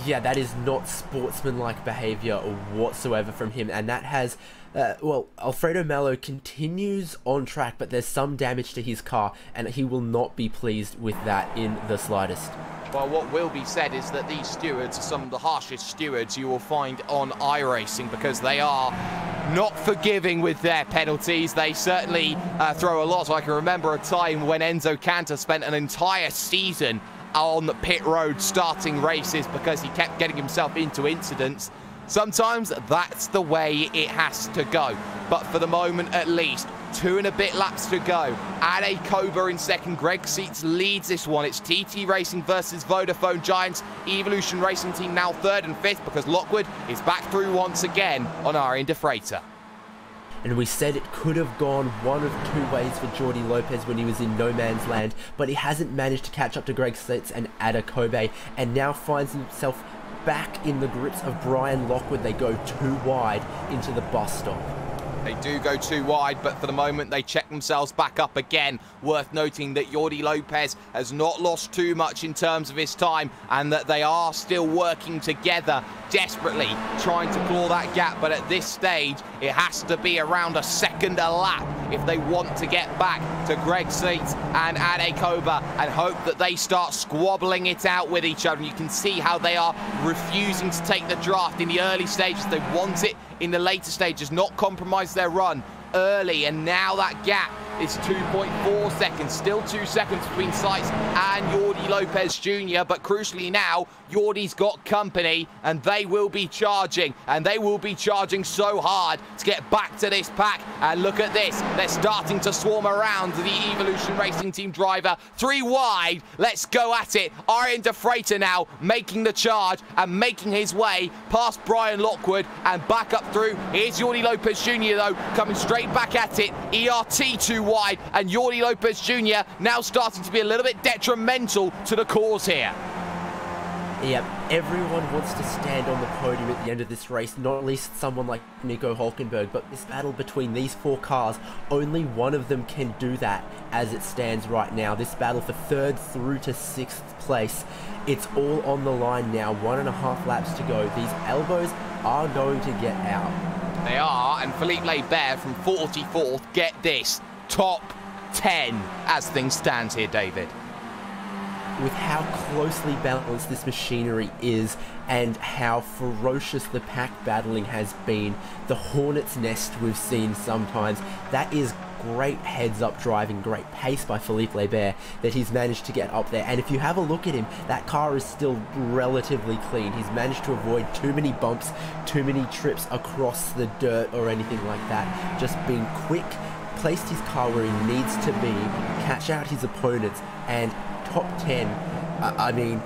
Yeah, that is not sportsmanlike behaviour whatsoever from him, and that has, well, Alfredo Malo continues on track, but there's some damage to his car, and he will not be pleased with that in the slightest. Well, what will be said is that these stewards are some of the harshest stewards you will find on iRacing, because they are not forgiving with their penalties. They certainly throw a lot. I can remember a time when Enzo Canter spent an entire season on the pit road starting races because he kept getting himself into incidents. Sometimes that's the way it has to go. But for the moment, at least, 2 and a bit laps to go. Ade Koba in second. Greg Seitz leads this one. It's TT Racing versus Vodafone Giants. Evolution Racing team now 3rd and 5th because Lockwood is back through once again on Arjen De Freitas. And we said it could have gone one of 2 ways for Jordi Lopez when he was in no man's land, but he hasn't managed to catch up to Greg Seitz and Ade Koba, and now finds himself back in the grips of Brian Lockwood. They go 2 wide into the bus stop. They do go 2 wide, but for the moment they check themselves back up again. Worth noting that Jordi Lopez has not lost too much in terms of his time, and that they are still working together, desperately trying to claw that gap. But at this stage, it has to be around a second a lap if they want to get back to Greg Seitz and Ade Koba and hope that they start squabbling it out with each other. And you can see how they are refusing to take the draft in the early stages. They want it in the later stages, not compromise their run early, and now that gap It's 2.4 seconds, still 2 seconds between Seitz and Jordi Lopez Jr. But crucially now, Jordi's got company, and they will be charging, and they will be charging so hard to get back to this pack. And look at this, they're starting to swarm around the Evolution Racing Team driver. 3 wide, let's go at it. Arjen de Freitas now making the charge and making his way past Brian Lockwood and back up through. Here's Jordi Lopez Jr. though, coming straight back at it. ERT 2 wide, and Jordi Lopez Jr. now starting to be a little bit detrimental to the cause here. Yep, everyone wants to stand on the podium at the end of this race, not least someone like Nico Hülkenberg, but this battle between these 4 cars, only one of them can do that as it stands right now. This battle for 3rd through to 6th place, it's all on the line now, 1.5 laps to go. These elbows are going to get out. They are, and Philippe Lebert from 44th, get this, top 10 as things stand here, David. With how closely balanced this machinery is and how ferocious the pack battling has been, the hornet's nest we've seen sometimes, that is great heads-up driving, great pace by Philippe Lebert that he's managed to get up there. And if you have a look at him, that car is still relatively clean. He's managed to avoid too many bumps, too many trips across the dirt or anything like that. Just being quick, placed his car where he needs to be, catch out his opponents, and top 10, I mean,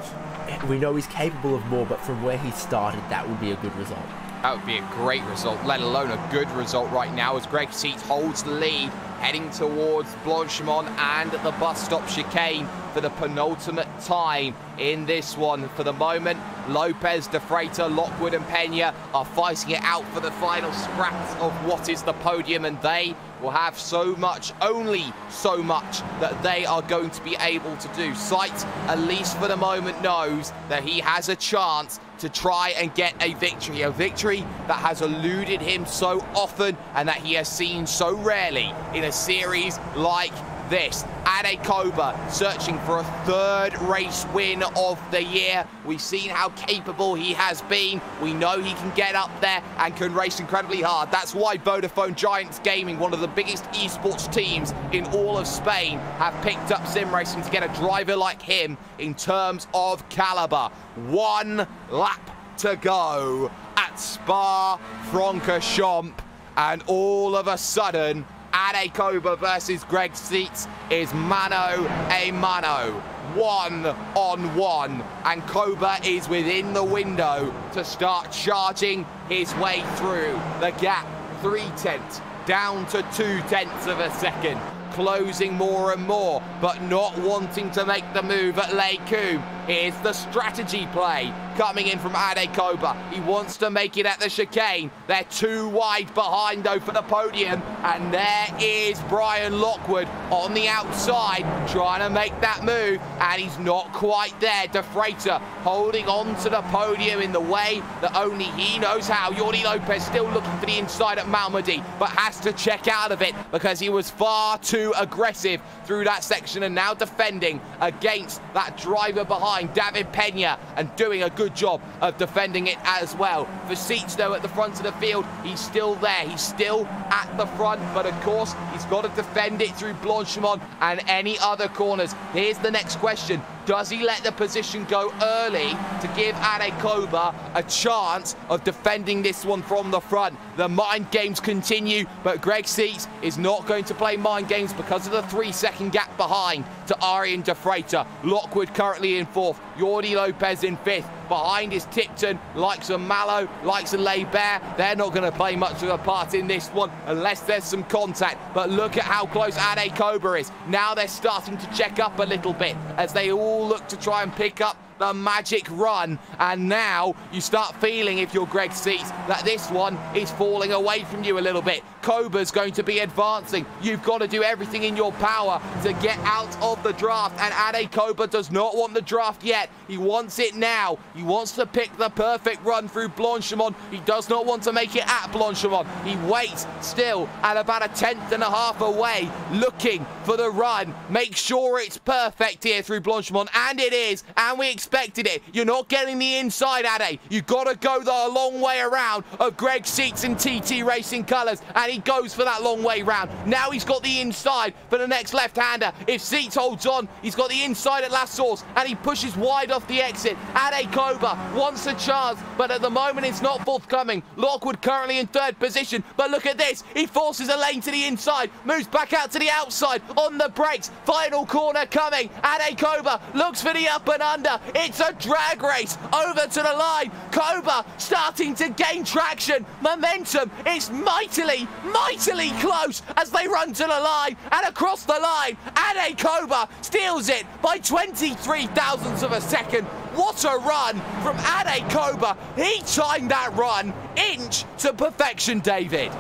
we know he's capable of more, but from where he started, that would be a good result. That would be a great result, let alone a good result right now as Greg Seitz holds the lead, heading towards Blanchimont and the bus stop chicane for the penultimate time in this one. For the moment, Lopez, de Freitas, Lockwood and Pena are fighting it out for the final scraps of what is the podium, and they will have so much, only so much, that they are going to be able to do. Seitz, at least for the moment, knows that he has a chance to try and get a victory that has eluded him so often and that he has seen so rarely in a series like this. Ade Koba searching for a 3rd race win of the year. We've seen how capable he has been. We know he can get up there and can race incredibly hard. That's why Vodafone Giants Gaming, one of the biggest esports teams in all of Spain, have picked up sim racing to get a driver like him in terms of caliber. 1 lap to go at Spa-Francorchamps, and all of a sudden, Ade Koba versus Greg Seitz is mano a mano, 1-on-1, and Koba is within the window to start charging his way through. The gap, 0.3 down to 0.2 of a second, closing more and more, but not wanting to make the move at Les Combes. Here's the strategy play coming in from Ade Koba. He wants to make it at the chicane. They're 2 wide behind, though, for the podium. And there is Brian Lockwood on the outside, trying to make that move, and he's not quite there. De Freitas holding on to the podium in the way that only he knows how. Jordi Lopez still looking for the inside at Malmedy, but has to check out of it because he was far too aggressive through that section, and now defending against that driver behind, David Pena, and doing a good job of defending it as well. For Seitz, though, at the front of the field, he's still there. He's still at the front, but of course, he's got to defend it through Blanchimont and any other corners. Here's the next question. Does he let the position go early to give Ade Koba a chance of defending this one from the front? The mind games continue, but Greg Seitz is not going to play mind games because of the 3-second gap behind to Arjen de Freitas. Lockwood currently in 4th, Jordi Lopez in 5th. Behind is Tipton, likes of Mallow, likes of Lebert. They're not going to play much of a part in this one unless there's some contact. But look at how close Ade Koba is. Now they're starting to check up a little bit as they all look to try and pick up the magic run, and now you start feeling, if you're Greg Seitz, that this one is falling away from you a little bit. Koba's going to be advancing. You've got to do everything in your power to get out of the draft, and Ade Koba does not want the draft yet. He wants it now. He wants to pick the perfect run through Blanchimont. He does not want to make it at Blanchimont. He waits still at about 1.5 tenths away, looking for the run. Make sure it's perfect here through Blanchimont, and it is, and we expected it. You're not getting the inside, Ade. You've got to go the long way around of Greg Seitz in TT Racing colours, and he he goes for that long way round. Now he's got the inside for the next left-hander. If Seats holds on, he's got the inside at La Source, and he pushes wide off the exit. Ade Koba wants a chance, but at the moment it's not forthcoming. Lockwood currently in third position, but look at this. He forces a lane to the inside, moves back out to the outside on the brakes. Final corner coming. Ade Koba looks for the up and under. It's a drag race over to the line. Koba starting to gain traction. Momentum is mightily close as they run to the line, and across the line, Ade Koba steals it by 23 thousandths of a second. What a run from Ade Koba. He timed that run inch to perfection, David.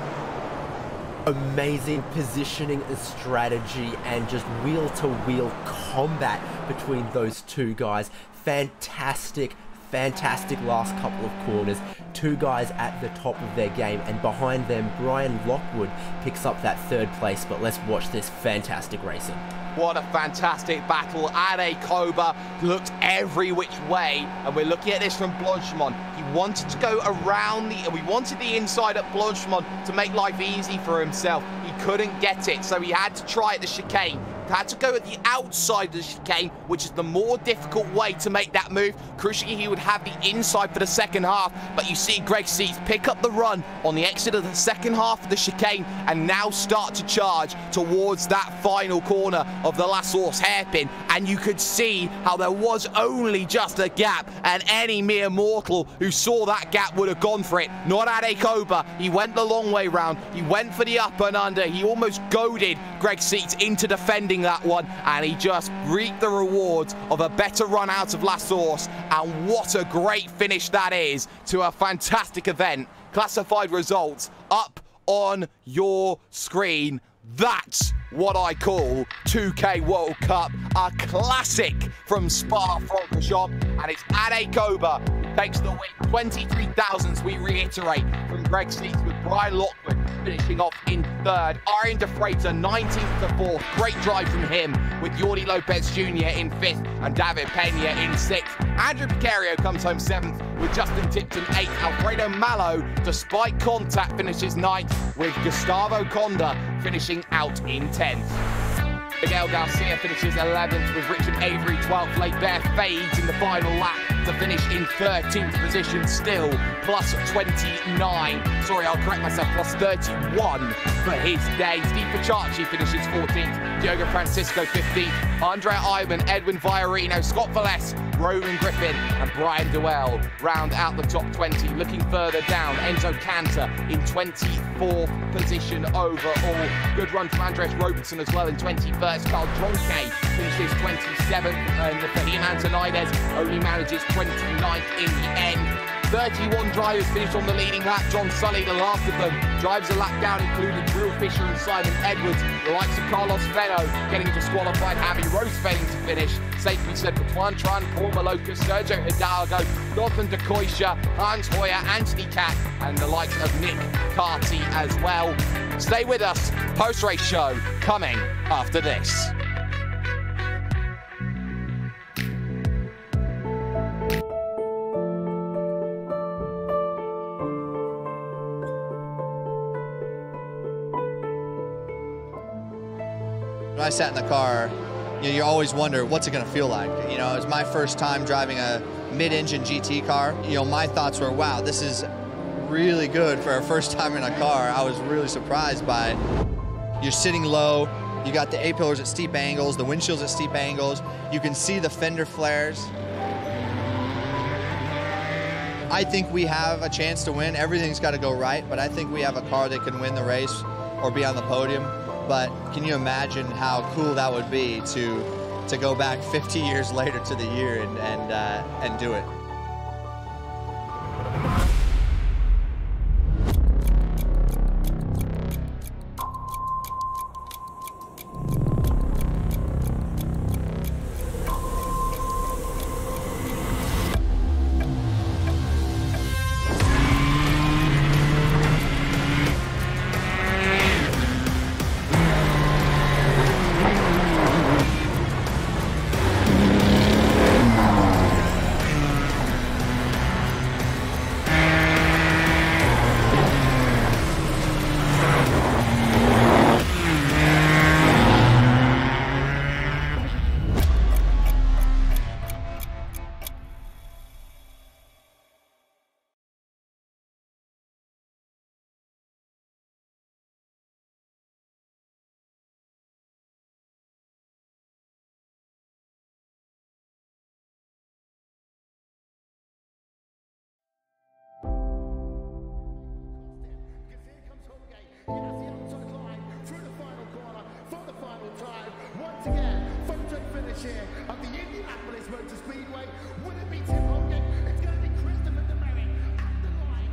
Amazing positioning and strategy and just wheel-to-wheel combat between those two guys. Fantastic last couple of corners. Two guys at the top of their game, and behind them, Brian Lockwood picks up that third place. But let's watch this fantastic racing. What a fantastic battle. Ade Koba looked every which way, and we're looking at this from Blanchimont. He wanted to go around we wanted the inside at Blanchimont to make life easy for himself. He couldn't get it, so he had to try at the chicane. Had to go at the outside of the chicane, which is the more difficult way to make that move. Crucially, he would have the inside for the second half, but you see Greg Seats pick up the run on the exit of the second half of the chicane and now start to charge towards that final corner of the La Source hairpin, and you could see how there was only just a gap, and any mere mortal who saw that gap would have gone for it. Not Ade Koba. He went the long way round. He went for the up and under. He almost goaded Greg Seats into defending that one, and he just reaped the rewards of a better run out of La Source. And what a great finish that is to a fantastic event. Classified results up on your screen. That's what I call 2K World Cup, a classic from Spa-Francorchamps, and it's Ade Koba who takes the win. 23 thousandths, we reiterate, from Greg Seats, with Brian Lockwood finishing off in third. Arian De Freitas 19th to 4th. Great drive from him, with Jordi Lopez Jr. in 5th and David Pena in 6th. Andrew Picario comes home 7th, with Justin Tipton 8th. Alfredo Mallo, despite contact, finishes 9th, with Gustavo Conda finishing out in 10th. Miguel Garcia finishes 11th, with Richard Avery 12th. Leibert fades in the final lap to finish in 13th position still, plus 29. Sorry, I'll correct myself, plus 31 for his day. Steve Pacciacci finishes 14th. Diogo Francisco 15th. Andrea Ivan, Edwin Viorino, Scott Valles, Roman Griffin and Brian Duell round out the top 20. Looking further down, Enzo Cantor in 24th position overall. Good run from Andres Robertson as well in 21st. Carl Dronke finishes 27th, and Fahim Antonides only manages 29th in the end. 31 drivers finished on the leading lap. John Sully, the last of them, drives a lap down, including Drew Fisher and Simon Edwards. The likes of Carlos Feno getting disqualified, Javi Rose failing to finish. Safe to be said for Tuan Tran, Paul Maloka, Sergio Hidalgo, Gautam de Koisha, Hans Hoyer, Anthony Cat, and the likes of Nick Carty as well. Stay with us. Post-race show coming after this. When I sat in the car, you always wonder, what's it going to feel like? You know, it was my first time driving a mid-engine GT car. You know, my thoughts were, wow, this is really good for our first time in a car. I was really surprised by it. You're sitting low, you got the A-pillars at steep angles, the windshields at steep angles, you can see the fender flares. I think we have a chance to win. Everything's got to go right, but I think we have a car that can win the race or be on the podium. But can you imagine how cool that would be to go back 50 years later to the year and do it? chair of the Indianapolis Motor Speedway. Will it be Tim Hogan? It's going to be Christopher DeMary at the line.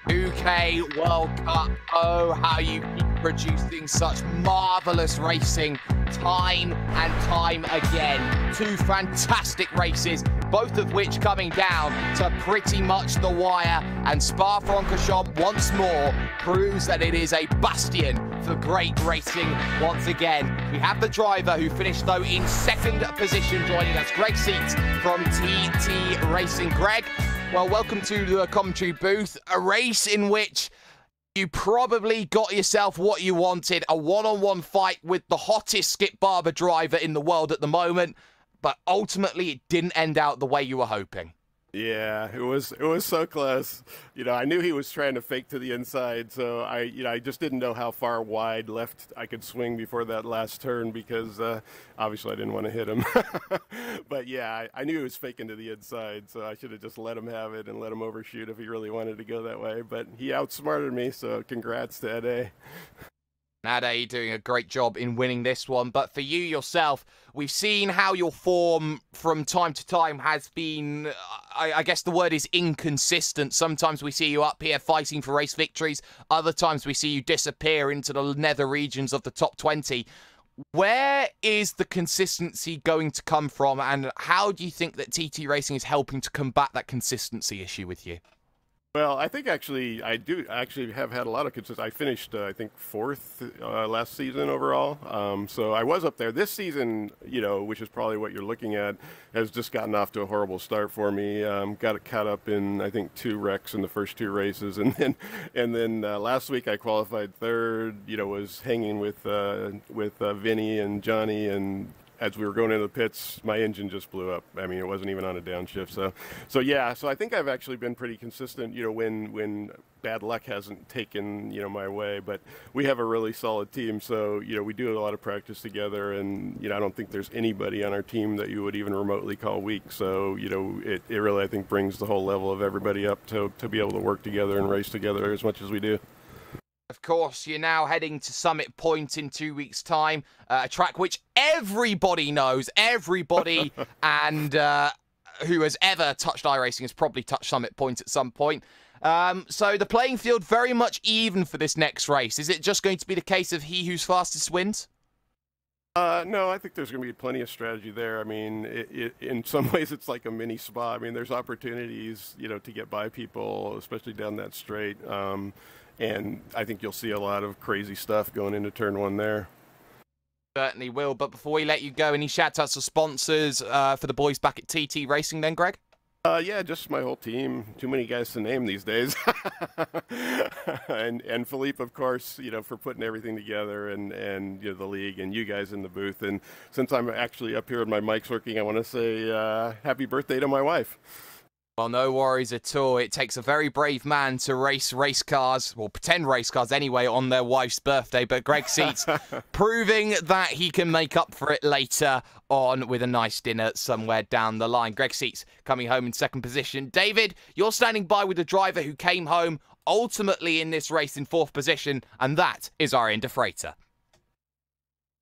UK World Cup. Oh, how you keep producing such marvellous racing time and time again. Two fantastic races, both of which coming down to pretty much the wire. And Spa-Francorchamps once more proves that it is a bastion for great racing once again. We have the driver who finished, though, in second position, joining us, Greg Seats from TT Racing. Greg, well, welcome to the commentary booth. A race in which you probably got yourself what you wanted, a one-on-one fight with the hottest Skip Barber driver in the world at the moment, but ultimately it didn't end out the way you were hoping. Yeah, it was so close. You know, I knew he was trying to fake to the inside, so I just didn't know how far wide left I could swing before that last turn because obviously I didn't want to hit him. But yeah, I knew he was faking to the inside, so I should have just let him have it and let him overshoot if he really wanted to go that way. But he outsmarted me, so congrats to Ed A. Ade doing a great job in winning this one. But for you yourself, we've seen how your form from time to time has been, I guess the word is inconsistent. Sometimes we see you up here fighting for race victories. Other times we see you disappear into the nether regions of the top 20. Where is the consistency going to come from? And how do you think that TT Racing is helping to combat that consistency issue with you? Well, I think actually I do actually have had a lot of consistency. I finished, I think, 4th last season overall. So I was up there. This season, you know, which is probably what you're looking at, has just gotten off to a horrible start for me. Got it caught up in, I think, 2 wrecks in the first 2 races. And then last week I qualified 3rd, you know, was hanging with Vinny and Johnny, and as we were going into the pits, my engine just blew up. I mean, it wasn't even on a downshift. So yeah, so I think I've actually been pretty consistent, you know, when bad luck hasn't taken, you know, my way. But we have a really solid team, so, you know, we do a lot of practice together, and, you know, I don't think there's anybody on our team that you would even remotely call weak. So, you know, it really, I think, brings the whole level of everybody up to be able to work together and race together as much as we do. Of course, you're now heading to Summit Point in 2 weeks' time, a track which everybody knows, everybody and who has ever touched iRacing has probably touched Summit Point at some point. So the playing field very much even for this next race. Is it just going to be the case of he who's fastest wins? No, I think there's going to be plenty of strategy there. I mean, in some ways, it's like a mini Spa. I mean, there's opportunities, you know, to get by people, especially down that straight. And I think you'll see a lot of crazy stuff going into turn 1 there. Certainly will. But before we let you go, any shout-outs to sponsors for the boys back at TT Racing then, Greg? Yeah, just my whole team. Too many guys to name these days. and Philippe, of course, you know, for putting everything together, and you know, the league, and you guys in the booth. And since I'm actually up here with my mics working, I want to say happy birthday to my wife. Well, no worries at all. It takes a very brave man to race cars, well, pretend race cars anyway, on their wife's birthday. But Greg Seats proving that he can make up for it later on with a nice dinner somewhere down the line. Greg Seats coming home in 2nd position. David, you're standing by with a driver who came home ultimately in this race in 4th position, and that is Arjen de Freitas.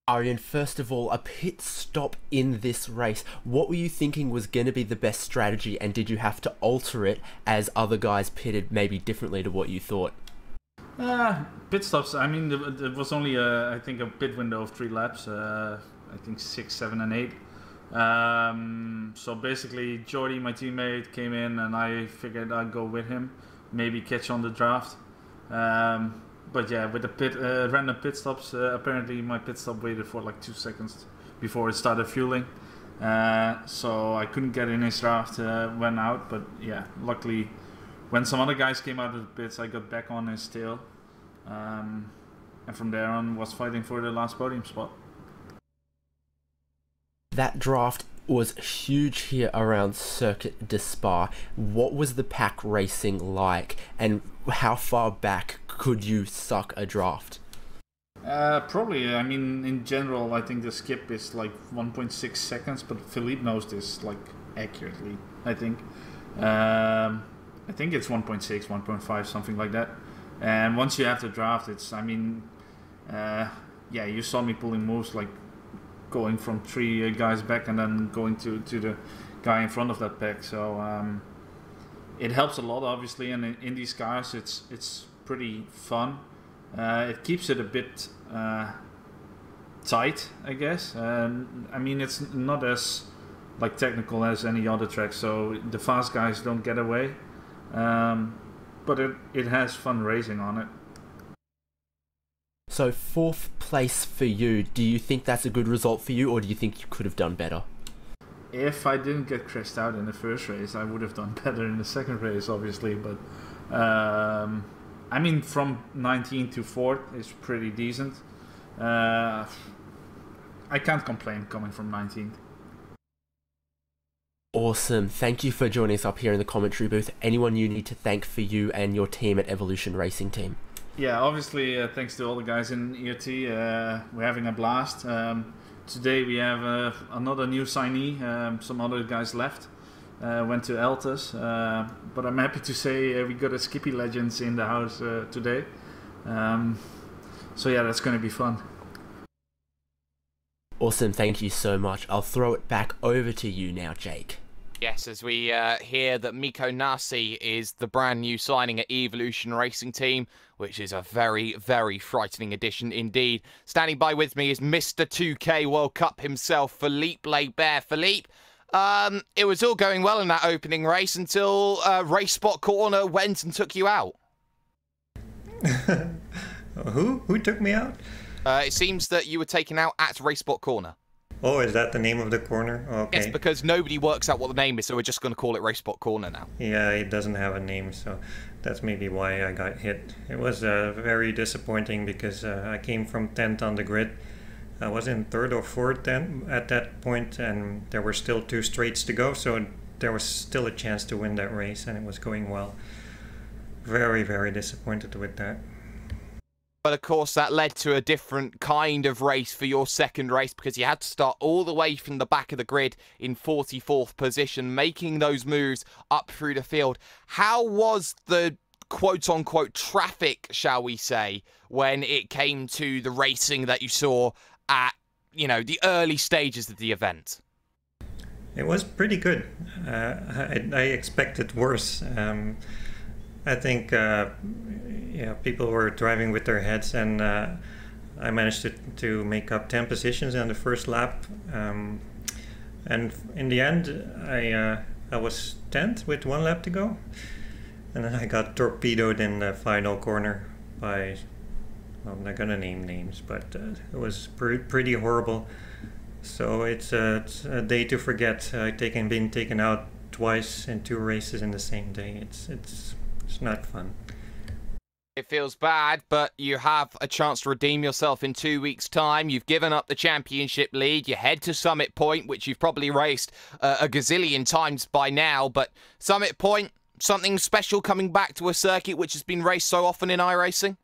Arjen, first of all, a pit stop in this race. What were you thinking was going to be the best strategy, and did you have to alter it as other guys pitted maybe differently to what you thought? Pit stops, I mean, there was only, I think, a pit window of 3 laps. I think 6, 7, and 8. So basically, Jordy, my teammate, came in, and I figured I'd go with him, maybe catch on the draft. But yeah, with the random pit stops, apparently my pit stop waited for like 2 seconds before it started fueling. So I couldn't get in his draft, went out. But yeah, luckily, when some other guys came out of the pits, I got back on his tail. And from there on, was fighting for the last podium spot. That draft was huge here around Circuit de Spa. What was the pack racing like, and how far back could you suck a draft? Probably, I mean, in general, I think the skip is like 1.6 seconds, but Philippe knows this like accurately, I think. I think it's 1.6, 1.5, something like that. And once you have the draft, it's, I mean, yeah, you saw me pulling moves like going from 3 guys back and then going to the guy in front of that pack. So it helps a lot, obviously, and in these cars it's pretty fun. It keeps it a bit tight, I guess. I mean, it's not as like technical as any other track, so the fast guys don't get away. But it has fun racing on it. So 4th place for you, do you think that's a good result for you, or do you think you could have done better? If I didn't get crashed out in the first race, I would have done better in the second race, obviously. But I mean, from 19th to 4th is pretty decent. I can't complain coming from 19th. Awesome. Thank you for joining us up here in the commentary booth. Anyone you need to thank for you and your team at Evolution Racing Team? Yeah, obviously, thanks to all the guys in ERT. We're having a blast. Today we have another new signee. Some other guys left. Went to Altus. But I'm happy to say we got a Skippy Legends in the house today. So yeah, that's going to be fun. Awesome, thank you so much. I'll throw it back over to you now, Jake. Yes, as we hear that Mikko Nasi is the brand new signing at Evolution Racing Team, which is a very, very frightening addition indeed. Standing by with me is Mr. 2K World Cup himself, Philippe Lebert. Philippe, it was all going well in that opening race until Race Spot Corner went and took you out. Who took me out? It seems that you were taken out at Race Spot Corner. Oh, is that the name of the corner? Okay. Yes, because nobody works out what the name is, so we're just going to call it Race Spot Corner now. Yeah, it doesn't have a name, so that's maybe why I got hit. It was very disappointing because I came from 10th on the grid. I was in 3rd or 4th then at that point, and there were still 2 straights to go, so there was still a chance to win that race, and it was going well. Very, very disappointed with that. But of course that led to a different kind of race for your second race, because you had to start all the way from the back of the grid in 44th position, making those moves up through the field. How was the quote-unquote traffic, shall we say, when it came to the racing that you saw at, you know, the early stages of the event? It was pretty good. I expected worse. I think yeah, people were driving with their heads, and I managed to make up 10 positions on the first lap. And in the end, I was 10th with 1 lap to go, and then I got torpedoed in the final corner by, well, I'm not gonna name names, but it was pretty horrible. So it's a day to forget. Being taken out twice in 2 races in the same day. It's not fun. It feels bad, but you have a chance to redeem yourself in 2 weeks' time. You've given up the championship lead. You head to Summit Point, which you've probably raced a gazillion times by now. But Summit Point, something special coming back to a circuit which has been raced so often in iRacing?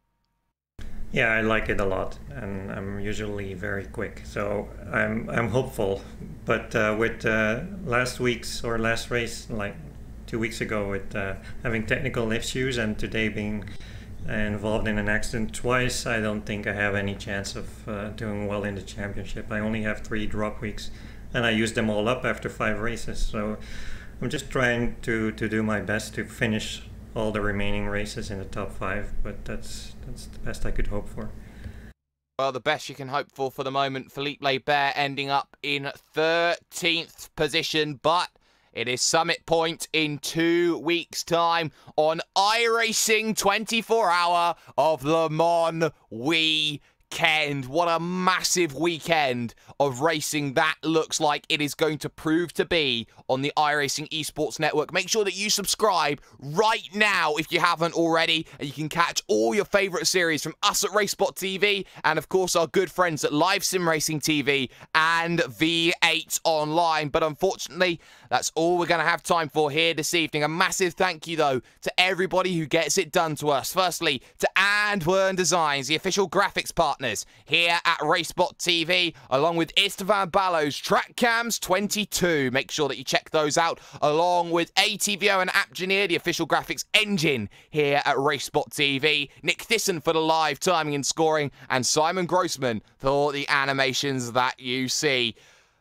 Yeah, I like it a lot, and I'm usually very quick, so I'm hopeful. But with last race, like 2 weeks ago with having technical issues, and today being involved in an accident twice. I don't think I have any chance of doing well in the championship. I only have 3 drop weeks, and I used them all up after 5 races. So I'm just trying to do my best to finish all the remaining races in the top 5, but that's the best I could hope for. Well, the best you can hope for the moment. Philippe Laibert ending up in 13th position, but it is Summit Point in 2 weeks' time on iRacing 24 Hour of Le Mans weekend. What a massive weekend of racing that looks like it is going to prove to be on the iRacing Esports Network. Make sure that you subscribe right now if you haven't already, and you can catch all your favourite series from us at RaceSpot TV and, of course, our good friends at Live Sim Racing TV and V8 Online. But unfortunately, that's all we're going to have time for here this evening. A massive thank you, though, to everybody who gets it done to us. Firstly, to Antwerp Designs, the official graphics partners here at RaceSpot TV, along with Istvan Ballo's Track Cams 22. Make sure that you check those out, along with ATVO and Apgeneer, the official graphics engine here at RaceSpot TV. Nick Thyssen for the live timing and scoring, and Simon Grossman for the animations that you see.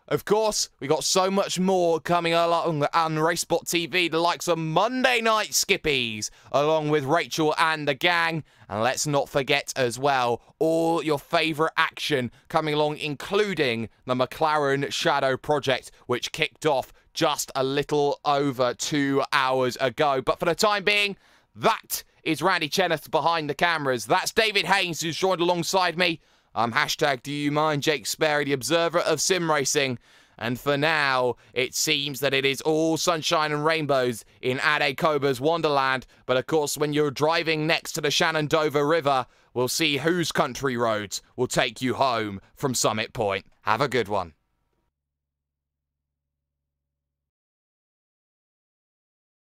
Of course, we got so much more coming along on RaceSpot TV, the likes of Monday Night Skippies, along with Rachel and the gang. And let's not forget as well, all your favourite action coming along, including the McLaren Shadow Project, which kicked off just a little over 2 hours ago. But for the time being, that is Randy Cheneth behind the cameras. That's David Haynes, who's joined alongside me. I'm #DoYouMind Jake Sperry, the observer of sim racing. And for now, it seems that it is all sunshine and rainbows in Ade Koba's Wonderland. But of course, when you're driving next to the Shenandoah River, we'll see whose country roads will take you home from Summit Point. Have a good one.